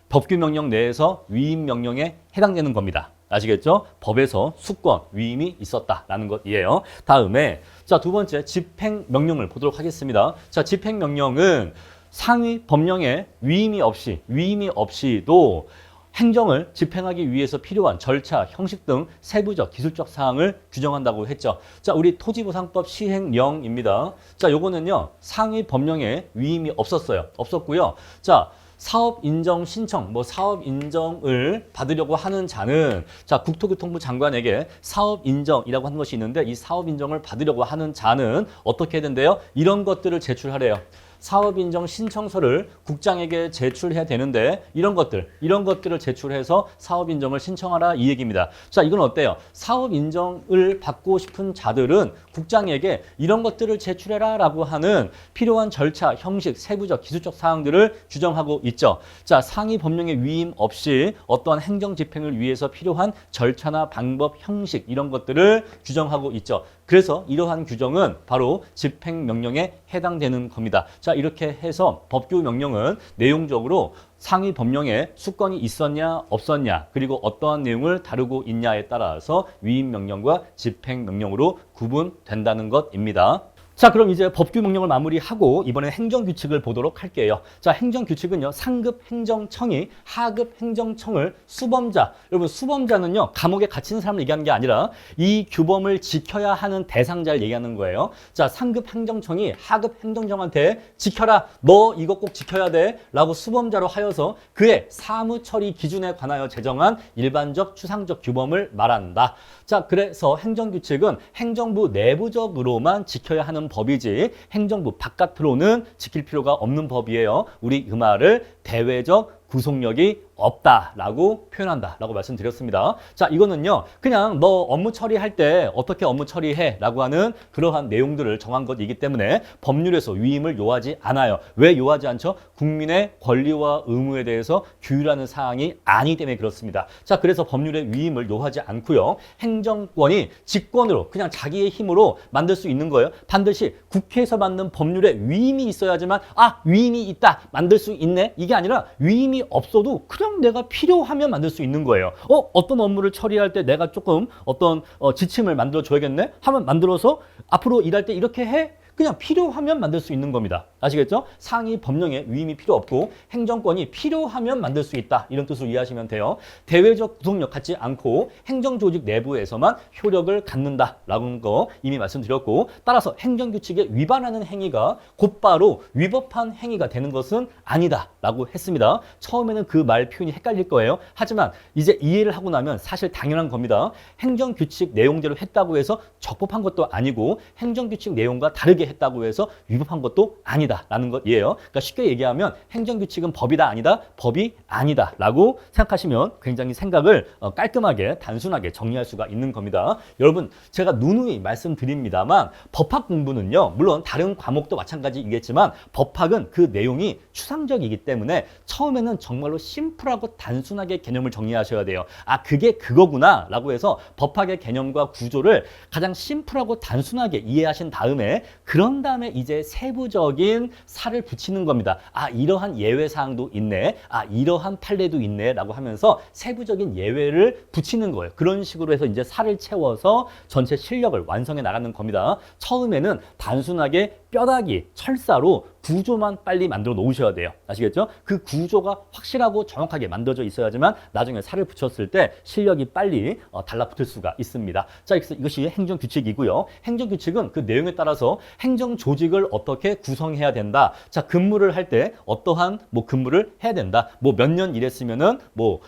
법규명령 내에서 위임명령에 해당되는 겁니다. 아시겠죠? 법에서 수권, 위임이 있었다라는 것이에요. 다음에 자, 두 번째 집행명령을 보도록 하겠습니다. 자, 집행명령은 상위 법령에 위임이 없이도 행정을 집행하기 위해서 필요한 절차, 형식 등 세부적, 기술적 사항을 규정한다고 했죠. 자, 우리 토지보상법 시행령입니다. 자, 요거는요, 상위 법령에 위임이 없었고요. 자, 사업 인정 신청, 사업 인정을 받으려고 하는 자는 자, 국토교통부 장관에게 사업 인정이라고 하는 것이 있는데 이 사업 인정을 받으려고 하는 자는 어떻게 해야 된대요? 이런 것들을 제출하래요. 사업인정 신청서를 국장에게 제출해야 되는데 이런 것들을 제출해서 사업인정을 신청하라 이 얘기입니다. 자, 이건 어때요? 사업인정을 받고 싶은 자들은 국장에게 이런 것들을 제출해라 라고 하는 필요한 절차, 형식, 세부적, 기술적 사항들을 규정하고 있죠. 자, 상위 법령의 위임 없이 어떠한 행정 집행을 위해서 필요한 절차나 방법, 형식 이런 것들을 규정하고 있죠. 그래서 이러한 규정은 바로 집행명령에 해당되는 겁니다. 자, 이렇게 해서 법규명령은 내용적으로 상위 법령에 수권이 있었냐 없었냐 그리고 어떠한 내용을 다루고 있냐에 따라서 위임명령과 집행명령으로 구분된다는 것입니다. 자, 그럼 이제 법규명령을 마무리하고 이번에 행정규칙을 보도록 할게요. 자, 행정규칙은요, 상급 행정청이 하급 행정청을 수범자, 여러분 수범자는요, 감옥에 갇힌 사람을 얘기하는 게 아니라 이 규범을 지켜야 하는 대상자를 얘기하는 거예요. 자, 상급 행정청이 하급 행정청한테 지켜라, 너 이거 꼭 지켜야 돼 라고 수범자로 하여서 그의 사무처리 기준에 관하여 제정한 일반적 추상적 규범을 말한다. 자, 그래서 행정규칙은 행정부 내부적으로만 지켜야 하는 법이지 행정부 바깥으로는 지킬 필요가 없는 법이에요. 우리 그 말을 대외적 구속력이 없다라고 표현한다라고 말씀드렸습니다. 자, 이거는요, 그냥 너 업무 처리할 때 어떻게 업무 처리해 라고 하는 그러한 내용들을 정한 것이기 때문에 법률에서 위임을 요하지 않아요. 왜 요하지 않죠? 국민의 권리와 의무에 대해서 규율하는 사항이 아니기 때문에 그렇습니다. 자, 그래서 법률의 위임을 요하지 않고요. 행정권이 직권으로 그냥 자기의 힘으로 만들 수 있는 거예요. 반드시 국회에서 만든 법률에 위임이 있어야지만 위임이 있다, 만들 수 있네, 이게 아니라 위임이 없어도 그냥 내가 필요하면 만들 수 있는 거예요. 어떤 업무를 처리할 때 내가 조금 어떤 지침을 만들어 줘야겠네 하면 만들어서 앞으로 일할 때 이렇게 해? 그냥 필요하면 만들 수 있는 겁니다. 아시겠죠? 상위 법령에 위임이 필요 없고 행정권이 필요하면 만들 수 있다. 이런 뜻으로 이해하시면 돼요. 대외적 구속력 갖지 않고 행정조직 내부에서만 효력을 갖는다라는 거 이미 말씀드렸고, 따라서 행정규칙에 위반하는 행위가 곧바로 위법한 행위가 되는 것은 아니다라고 했습니다. 처음에는 그 말 표현이 헷갈릴 거예요. 하지만 이제 이해를 하고 나면 사실 당연한 겁니다. 행정규칙 내용대로 했다고 해서 적법한 것도 아니고 행정규칙 내용과 다르게 했다고 해서 위법한 것도 아니다라는 것이에요. 그러니까 쉽게 얘기하면 행정규칙은 법이다 아니다, 법이 아니다라고 생각하시면 굉장히 생각을 깔끔하게 단순하게 정리할 수가 있는 겁니다. 여러분, 제가 누누이 말씀드립니다만 법학 공부는요, 물론 다른 과목도 마찬가지이겠지만 법학은 그 내용이 추상적이기 때문에 처음에는 정말로 심플하고 단순하게 개념을 정리하셔야 돼요. 아, 그게 그거구나 라고 해서 법학의 개념과 구조를 가장 심플하고 단순하게 이해하신 다음에 그런 다음에 이제 세부적인 살을 붙이는 겁니다. 아, 이러한 예외사항도 있네. 아, 이러한 판례도 있네 라고 하면서 세부적인 예외를 붙이는 거예요. 그런 식으로 해서 이제 살을 채워서 전체 실력을 완성해 나가는 겁니다. 처음에는 단순하게 뼈다귀, 철사로 구조만 빨리 만들어 놓으셔야 돼요. 아시겠죠? 그 구조가 확실하고 정확하게 만들어져 있어야지만 나중에 살을 붙였을 때 실력이 빨리 달라붙을 수가 있습니다. 자, 이것이 행정규칙이고요. 행정규칙은 그 내용에 따라서 행정조직을 어떻게 구성해야 된다. 자, 근무를 할 때 어떠한 근무를 해야 된다. 몇 년 일했으면은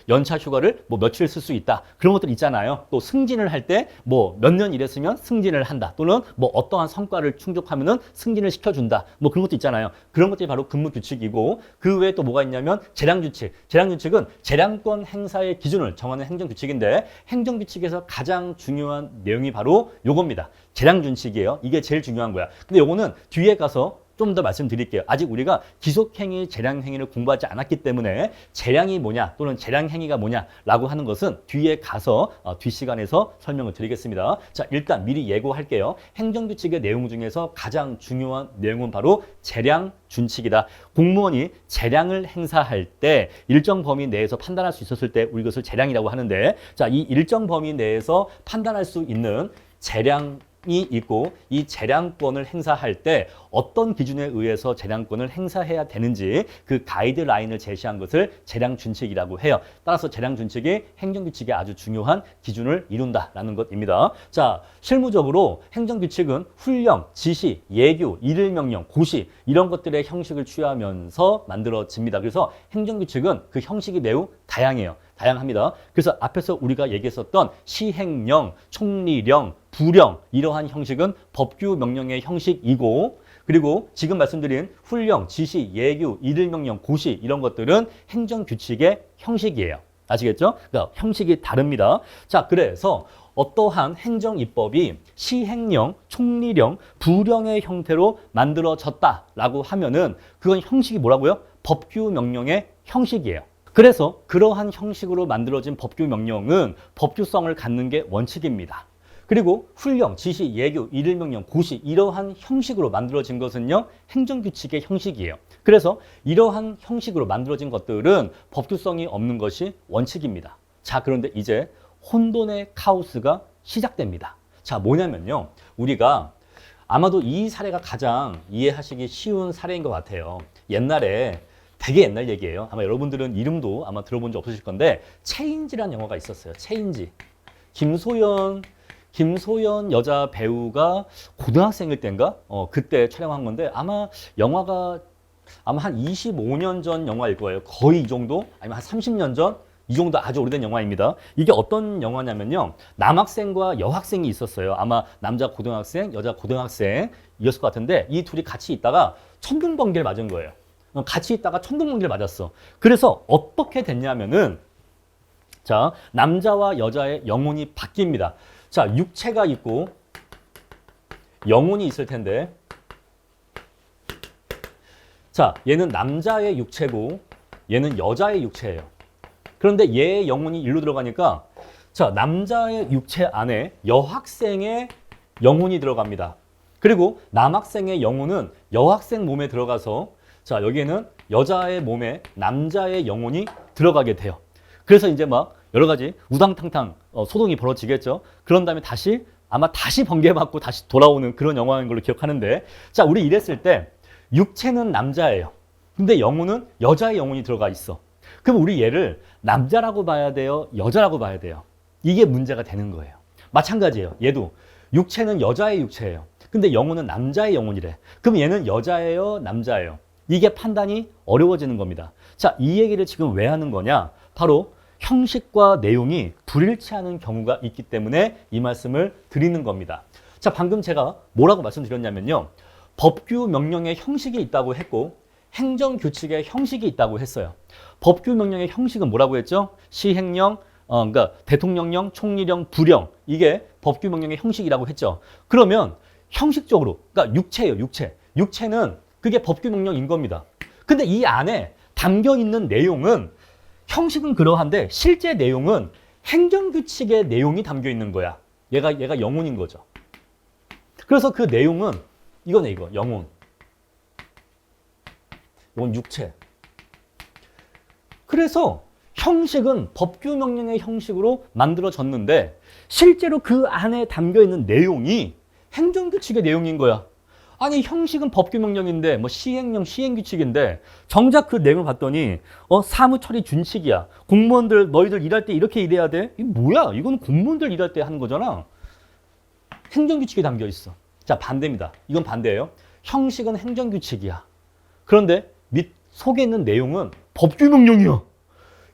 연차 휴가를 며칠 쓸 수 있다. 그런 것들 있잖아요. 또 승진을 할 때 몇 년 일했으면 승진을 한다. 또는 어떠한 성과를 충족하면은 승진을 시켜준다. 그런 것도 있잖아요. 그런 것들이 바로 근무규칙이고, 그 외에 또 뭐가 있냐면 재량규칙. 재량규칙은 재량권 행사의 기준을 정하는 행정규칙인데, 행정규칙에서 가장 중요한 내용이 바로 요겁니다. 재량준칙이에요. 이게 제일 중요한 거야. 근데 요거는 뒤에 가서 좀 더 말씀드릴게요. 아직 우리가 기속행위, 재량행위를 공부하지 않았기 때문에 재량이 뭐냐 또는 재량행위가 뭐냐라고 하는 것은 뒤에 가서 뒷시간에서 설명을 드리겠습니다. 자, 일단 미리 예고할게요. 행정규칙의 내용 중에서 가장 중요한 내용은 바로 재량준칙이다. 공무원이 재량을 행사할 때 일정 범위 내에서 판단할 수 있었을 때 우리 이것을 재량이라고 하는데, 자, 이 일정 범위 내에서 판단할 수 있는 재량이 있고, 이 재량권을 행사할 때 어떤 기준에 의해서 재량권을 행사해야 되는지 그 가이드라인을 제시한 것을 재량준칙이라고 해요. 따라서 재량준칙이 행정규칙의 아주 중요한 기준을 이룬다라는 것입니다. 자, 실무적으로 행정규칙은 훈령, 지시, 예규, 일일명령, 고시 이런 것들의 형식을 취하면서 만들어집니다. 그래서 행정규칙은 그 형식이 매우 다양합니다. 그래서 앞에서 우리가 얘기했었던 시행령, 총리령, 부령 이러한 형식은 법규 명령의 형식이고, 그리고 지금 말씀드린 훈령, 지시, 예규, 일일명령, 고시 이런 것들은 행정규칙의 형식이에요. 아시겠죠? 그러니까 형식이 다릅니다. 자, 그래서 어떠한 행정입법이 시행령, 총리령, 부령의 형태로 만들어졌다라고 하면은 그건 형식이 뭐라고요? 법규 명령의 형식이에요. 그래서 그러한 형식으로 만들어진 법규 명령은 법규성을 갖는 게 원칙입니다. 그리고 훈령, 지시, 예규, 일일명령, 고시 이러한 형식으로 만들어진 것은요, 행정규칙의 형식이에요. 그래서 이러한 형식으로 만들어진 것들은 법규성이 없는 것이 원칙입니다. 자, 그런데 이제 혼돈의 카오스가 시작됩니다. 자, 뭐냐면요, 우리가 아마도 이 사례가 가장 이해하시기 쉬운 사례인 것 같아요. 옛날에 되게 옛날 얘기예요. 아마 여러분들은 이름도 아마 들어본 적 없으실 건데, 체인지라는 영화가 있었어요. 체인지. 김소연 여자 배우가 고등학생일 때인가? 그때 촬영한 건데, 아마 영화가 한 25년 전 영화일 거예요. 거의 이 정도? 아니면 한 30년 전? 이 정도 아주 오래된 영화입니다. 이게 어떤 영화냐면요, 남학생과 여학생이 있었어요. 아마 남자 고등학생, 여자 고등학생이었을 것 같은데, 이 둘이 같이 있다가 천둥번개를 맞은 거예요. 같이 있다가 천둥번개를 맞았어. 그래서 어떻게 됐냐면은, 자, 남자와 여자의 영혼이 바뀝니다. 자, 육체가 있고 영혼이 있을 텐데, 자, 얘는 남자의 육체고 얘는 여자의 육체예요. 그런데 얘의 영혼이 일로 들어가니까, 자, 남자의 육체 안에 여학생의 영혼이 들어갑니다. 그리고 남학생의 영혼은 여학생 몸에 들어가서, 자, 여기에는 여자의 몸에 남자의 영혼이 들어가게 돼요. 그래서 이제 막 여러 가지 우당탕탕 소동이 벌어지겠죠. 그런 다음에 다시 아마 다시 번개맞고 다시 돌아오는 그런 영화인 걸로 기억하는데, 자, 우리 이랬을 때 육체는 남자예요. 근데 영혼은 여자의 영혼이 들어가 있어. 그럼 우리 얘를 남자라고 봐야 돼요? 여자라고 봐야 돼요? 이게 문제가 되는 거예요. 마찬가지예요. 얘도 육체는 여자의 육체예요. 근데 영혼은 남자의 영혼이래. 그럼 얘는 여자예요? 남자예요? 이게 판단이 어려워지는 겁니다. 자, 이 얘기를 지금 왜 하는 거냐? 바로 형식과 내용이 불일치하는 경우가 있기 때문에 이 말씀을 드리는 겁니다. 자, 방금 제가 뭐라고 말씀드렸냐면요. 법규 명령의 형식이 있다고 했고 행정규칙의 형식이 있다고 했어요. 법규 명령의 형식은 뭐라고 했죠? 시행령, 그러니까 대통령령, 총리령, 부령, 이게 법규 명령의 형식이라고 했죠. 그러면 형식적으로, 그러니까 육체예요, 육체. 육체는 그게 법규 명령인 겁니다. 근데 이 안에 담겨 있는 내용은 형식은 그러한데 실제 내용은 행정규칙의 내용이 담겨 있는 거야. 얘가 영혼인 거죠. 그래서 그 내용은 이거네, 이거 영혼. 이건 육체. 그래서 형식은 법규 명령의 형식으로 만들어졌는데 실제로 그 안에 담겨 있는 내용이 행정규칙의 내용인 거야. 아니, 형식은 법규 명령인데 뭐 시행령, 시행규칙인데 정작 그 내용을 봤더니 사무처리 준칙이야. 공무원들 너희들 일할 때 이렇게 일해야 돼? 이게 뭐야? 이건 공무원들 일할 때 하는 거잖아. 행정규칙이 담겨 있어. 자, 반대입니다. 이건 반대예요. 형식은 행정규칙이야. 그런데 속에 있는 내용은 법규 명령이야.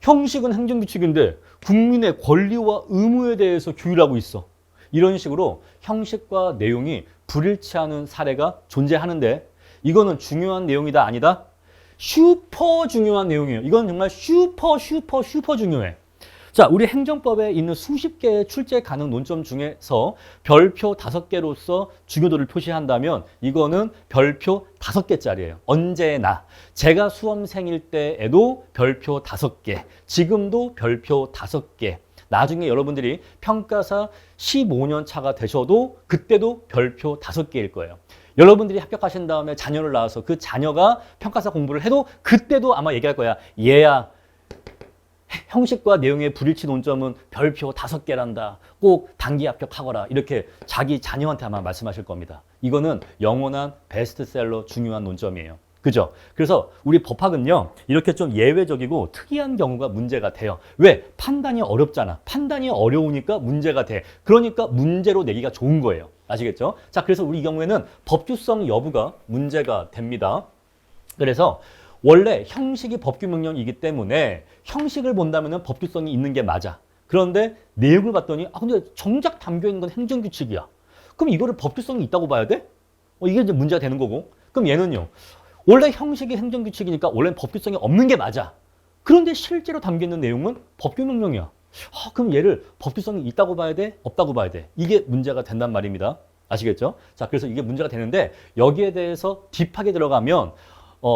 형식은 행정규칙인데 국민의 권리와 의무에 대해서 규율하고 있어. 이런 식으로 형식과 내용이 불일치하는 사례가 존재하는데 이거는 중요한 내용이다 아니다? 슈퍼 중요한 내용이에요. 이건 정말 슈퍼 중요해. 자, 우리 행정법에 있는 수십 개의 출제 가능 논점 중에서 별표 5개로서 중요도를 표시한다면 이거는 별표 5개짜리예요. 언제나. 제가 수험생일 때에도 별표 5개, 지금도 별표 5개. 나중에 여러분들이 평가사 15년 차가 되셔도 그때도 별표 5개일 거예요. 여러분들이 합격하신 다음에 자녀를 낳아서 그 자녀가 평가사 공부를 해도 그때도 아마 얘기할 거야. 얘야, 형식과 내용의 불일치 논점은 별표 5개란다. 꼭 단기 합격하거라. 이렇게 자기 자녀한테 아마 말씀하실 겁니다. 이거는 영원한 베스트셀러 중요한 논점이에요. 그죠? 그래서 우리 법학은요, 이렇게 좀 예외적이고 특이한 경우가 문제가 돼요. 왜? 판단이 어렵잖아. 판단이 어려우니까 문제가 돼. 그러니까 문제로 내기가 좋은 거예요. 아시겠죠? 자, 그래서 우리 이 경우에는 법규성 여부가 문제가 됩니다. 그래서 원래 형식이 법규 명령이기 때문에 형식을 본다면 법규성이 있는 게 맞아. 그런데 내용을 봤더니 근데 정작 담겨 있는 건 행정규칙이야. 그럼 이거를 법규성이 있다고 봐야 돼? 이게 이제 문제가 되는 거고. 그럼 얘는요. 원래 형식이 행정규칙이니까 원래는 법규성이 없는 게 맞아. 그런데 실제로 담겨 있는 내용은 법규 명령이야. 그럼 얘를 법규성이 있다고 봐야 돼? 없다고 봐야 돼? 이게 문제가 된단 말입니다. 아시겠죠? 자, 그래서 이게 문제가 되는데 여기에 대해서 딥하게 들어가면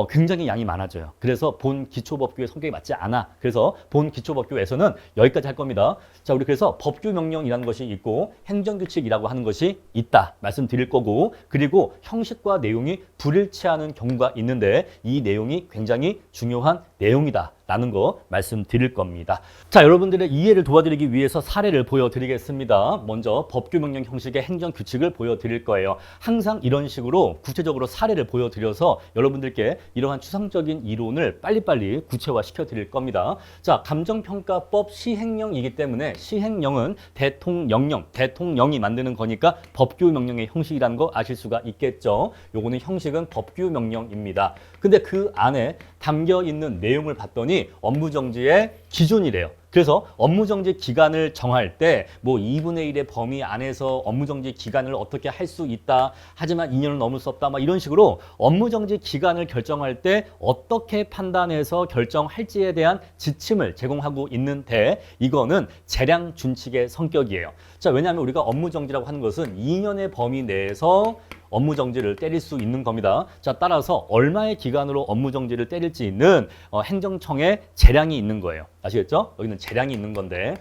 굉장히 양이 많아져요. 그래서 본 기초법규의 성격이 맞지 않아. 그래서 본 기초법규에서는 여기까지 할 겁니다. 자, 우리 그래서 법규 명령이라는 것이 있고 행정규칙이라고 하는 것이 있다 말씀드릴 거고, 그리고 형식과 내용이 불일치하는 경우가 있는데 이 내용이 굉장히 중요한 내용이다 라는 거 말씀드릴 겁니다. 자, 여러분들의 이해를 도와드리기 위해서 사례를 보여드리겠습니다. 먼저 법규 명령 형식의 행정규칙을 보여드릴 거예요. 항상 이런 식으로 구체적으로 사례를 보여드려서 여러분들께 이러한 추상적인 이론을 빨리빨리 구체화시켜 드릴 겁니다. 자, 감정평가법 시행령이기 때문에 시행령은 대통령이 만드는 거니까 법규 명령의 형식이라는 거 아실 수가 있겠죠. 요거는 형식은 법규 명령입니다. 근데 그 안에 담겨 있는 내용을 봤더니 업무정지의 기준이래요. 그래서 업무정지 기간을 정할 때 뭐 2분의 1의 범위 안에서 업무정지 기간을 어떻게 할 수 있다. 하지만 2년을 넘을 수 없다. 막 이런 식으로 업무정지 기간을 결정할 때 어떻게 판단해서 결정할지에 대한 지침을 제공하고 있는데 이거는 재량 준칙의 성격이에요. 자, 왜냐하면 우리가 업무정지라고 하는 것은 2년의 범위 내에서 업무정지를 때릴 수 있는 겁니다. 자, 따라서 얼마의 기간으로 업무정지를 때릴지는 행정청에 재량이 있는 거예요. 아시겠죠? 여기는 재량이 있는 건데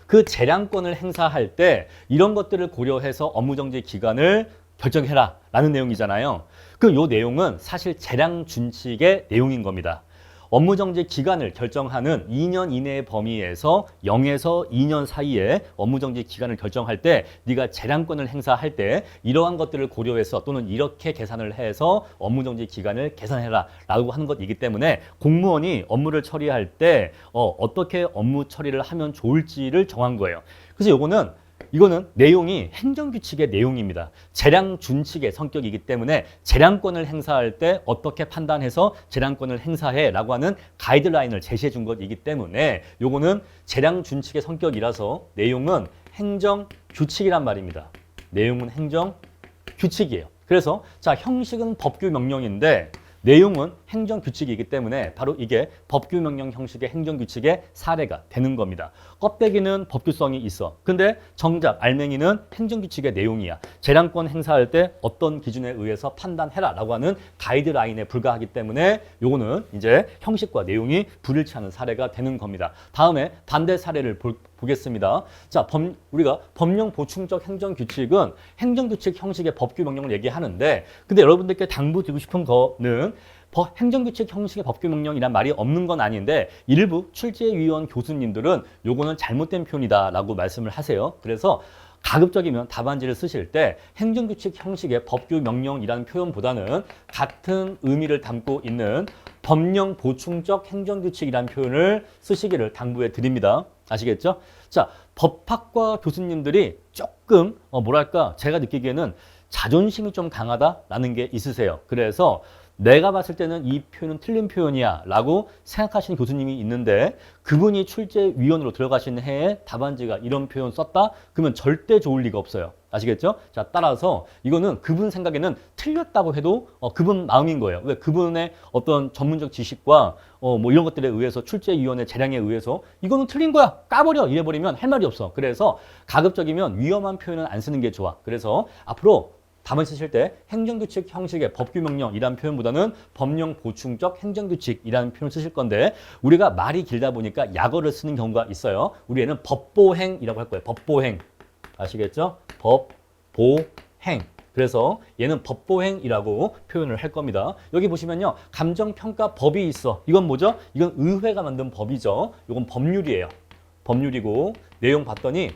그 재량권을 행사할 때 이런 것들을 고려해서 업무정지 기간을 결정해라 라는 내용이잖아요. 그럼 이 내용은 사실 재량 준칙의 내용인 겁니다. 업무정지 기간을 결정하는 2년 이내의 범위에서 0에서 2년 사이에 업무정지 기간을 결정할 때 네가 재량권을 행사할 때 이러한 것들을 고려해서 또는 이렇게 계산을 해서 업무정지 기간을 계산해라 라고 하는 것이기 때문에 공무원이 업무를 처리할 때 어떻게 업무 처리를 하면 좋을지를 정한 거예요. 그래서 이거는 내용이 행정규칙의 내용입니다. 재량 준칙의 성격이기 때문에 재량권을 행사할 때 어떻게 판단해서 재량권을 행사해 라고 하는 가이드라인을 제시해 준 것이기 때문에 요거는 재량 준칙의 성격이라서 내용은 행정규칙이란 말입니다. 내용은 행정규칙이에요. 그래서 자, 형식은 법규명령인데 내용은 행정규칙이기 때문에 바로 이게 법규명령 형식의 행정규칙의 사례가 되는 겁니다. 껍데기는 법규성이 있어. 근데 정작 알맹이는 행정규칙의 내용이야. 재량권 행사할 때 어떤 기준에 의해서 판단해라 라고 하는 가이드라인에 불과하기 때문에 요거는 이제 형식과 내용이 불일치하는 사례가 되는 겁니다. 다음에 반대 사례를 보겠습니다. 자, 우리가 법령 보충적 행정규칙은 행정규칙 형식의 법규명령을 얘기하는데 근데 여러분들께 당부드리고 싶은 거는 행정규칙 형식의 법규명령이란 말이 없는 건 아닌데 일부 출제위원 교수님들은 요거는 잘못된 표현이다 라고 말씀을 하세요. 그래서 가급적이면 답안지를 쓰실 때 행정규칙 형식의 법규명령이라는 표현보다는 같은 의미를 담고 있는 법령 보충적 행정규칙이라는 표현을 쓰시기를 당부해 드립니다. 아시겠죠? 자, 법학과 교수님들이 조금 뭐랄까 제가 느끼기에는 자존심이 좀 강하다라는 게 있으세요. 그래서 내가 봤을 때는 이 표현은 틀린 표현이야 라고 생각하시는 교수님이 있는데 그분이 출제위원으로 들어가신 해에 답안지가 이런 표현 썼다? 그러면 절대 좋을 리가 없어요. 아시겠죠? 자, 따라서 이거는 그분 생각에는 틀렸다고 해도 그분 마음인 거예요. 왜? 그분의 어떤 전문적 지식과 뭐 이런 것들에 의해서 출제위원회 재량에 의해서 이거는 틀린 거야. 까버려. 이래버리면 할 말이 없어. 그래서 가급적이면 위험한 표현은 안 쓰는 게 좋아. 그래서 앞으로 답안 쓰실 때 행정규칙 형식의 법규명령이라는 표현보다는 법령 보충적 행정규칙이라는 표현을 쓰실 건데 우리가 말이 길다 보니까 약어를 쓰는 경우가 있어요. 우리 애는 법보행이라고 할 거예요. 법보행. 아시겠죠? 법보행. 그래서 얘는 법보행이라고 표현을 할 겁니다. 여기 보시면요. 감정평가법이 있어. 이건 뭐죠? 이건 의회가 만든 법이죠. 이건 법률이에요. 법률이고 내용 봤더니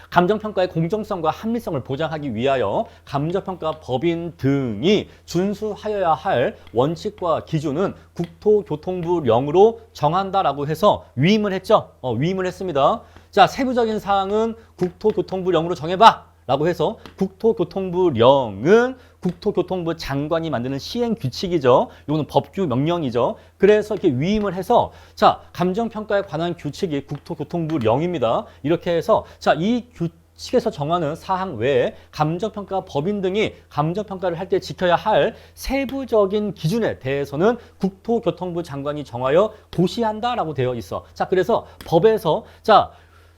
감정평가의 공정성과 합리성을 보장하기 위하여 감정평가 법인 등이 준수하여야 할 원칙과 기준은 국토교통부령으로 정한다라고 해서 위임을 했죠. 위임을 했습니다. 자, 세부적인 사항은 국토교통부령으로 정해봐. 라고 해서 국토교통부령은 국토교통부 장관이 만드는 시행규칙이죠. 이거는 법규명령이죠. 그래서 이렇게 위임을 해서 자, 감정평가에 관한 규칙이 국토교통부령입니다. 이렇게 해서 자, 이 규칙에서 정하는 사항 외에 감정평가 법인 등이 감정평가를 할 때 지켜야 할 세부적인 기준에 대해서는 국토교통부 장관이 정하여 고시한다라고 되어 있어. 자, 그래서 법에서 자,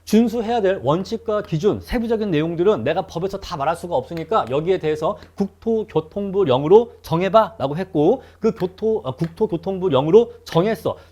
준수해야 될 원칙과 기준, 세부적인 내용들은 내가 법에서 다 말할 수가 없으니까 여기에 대해서 국토교통부령으로 정해봐 라고 했고 그 국토교통부령으로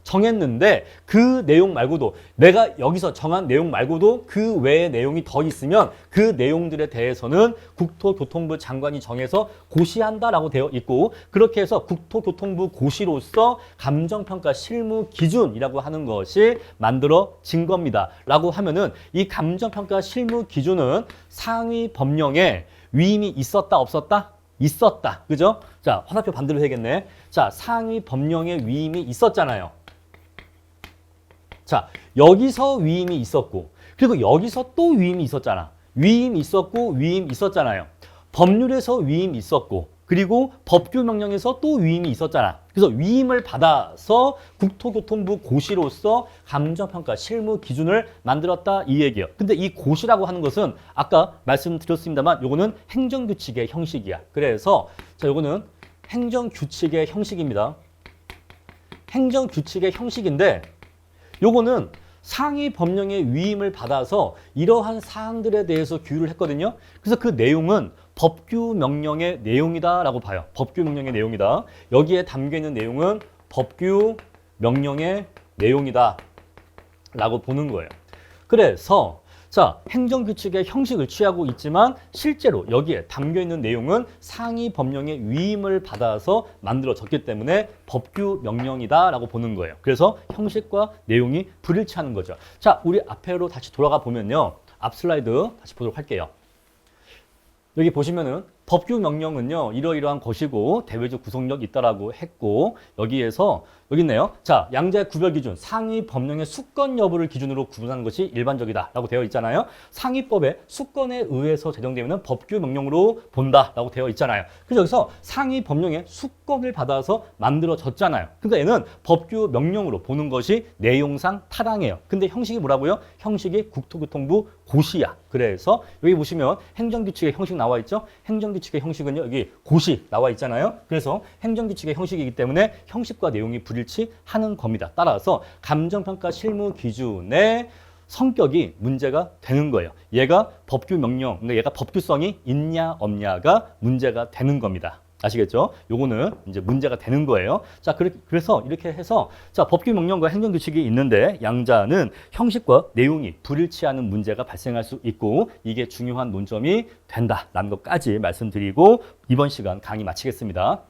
정했는데 그 내용 말고도 내가 여기서 정한 내용 말고도 그 외의 내용이 더 있으면 그 내용들에 대해서는 국토교통부 장관이 정해서 고시한다라고 되어 있고 그렇게 해서 국토교통부 고시로서 감정평가 실무 기준이라고 하는 것이 만들어진 겁니다. 라고 하면은 이 감정평가 실무 기준은 상위 법령에 위임이 있었다 없었다? 있었다. 그죠? 자, 화살표 반대로 해야겠네. 자, 상위 법령에 위임이 있었잖아요. 자, 여기서 위임이 있었고 그리고 여기서 또 위임이 있었잖아. 위임 있었고 위임 있었잖아요. 법률에서 위임 있었고 그리고 법규명령에서 또 위임이 있었잖아. 그래서 위임을 받아서 국토교통부 고시로서 감정평가 실무 기준을 만들었다 이 얘기예요. 근데 이 고시라고 하는 것은 아까 말씀드렸습니다만 요거는 행정규칙의 형식이야. 그래서 자, 요거는 행정규칙의 형식입니다. 행정규칙의 형식인데 요거는 상위 법령의 위임을 받아서 이러한 사항들에 대해서 규율을 했거든요. 그래서 그 내용은 법규명령의 내용이다라고 봐요. 법규명령의 내용이다. 여기에 담겨있는 내용은 법규명령의 내용이다 라고 보는 거예요. 그래서 자, 행정규칙의 형식을 취하고 있지만 실제로 여기에 담겨있는 내용은 상위 법령의 위임을 받아서 만들어졌기 때문에 법규 명령이다라고 보는 거예요. 그래서 형식과 내용이 불일치하는 거죠. 자, 우리 앞으로 다시 돌아가 보면요. 앞 슬라이드 다시 보도록 할게요. 여기 보시면은 법규 명령은요, 이러이러한 것이고 대외적 구속력이 있다라고 했고, 여기에서 여기 있네요. 자, 양자의 구별 기준, 상위 법령의 수권 여부를 기준으로 구분하는 것이 일반적이다라고 되어 있잖아요. 상위법의 수권에 의해서 제정되면 법규 명령으로 본다라고 되어 있잖아요. 그래서 여기서 상위 법령의 수권을 받아서 만들어졌잖아요. 그러니까 얘는 법규 명령으로 보는 것이 내용상 타당해요. 근데 형식이 뭐라고요? 형식이 국토교통부 고시야. 그래서 여기 보시면 행정규칙의 형식 나와 있죠? 행정규칙의 형식은요, 여기 고시 나와 있잖아요. 그래서 행정규칙의 형식이기 때문에 형식과 내용이 불일치하는 겁니다. 따라서 감정평가 실무 기준의 성격이 문제가 되는 거예요. 얘가 법규 명령, 그러니까 얘가 법규성이 있냐 없냐가 문제가 되는 겁니다. 아시겠죠? 요거는 이제 문제가 되는 거예요. 자, 그래서 이렇게 해서 자, 법규 명령과 행정규칙이 있는데 양자는 형식과 내용이 불일치하는 문제가 발생할 수 있고 이게 중요한 논점이 된다라는 것까지 말씀드리고 이번 시간 강의 마치겠습니다.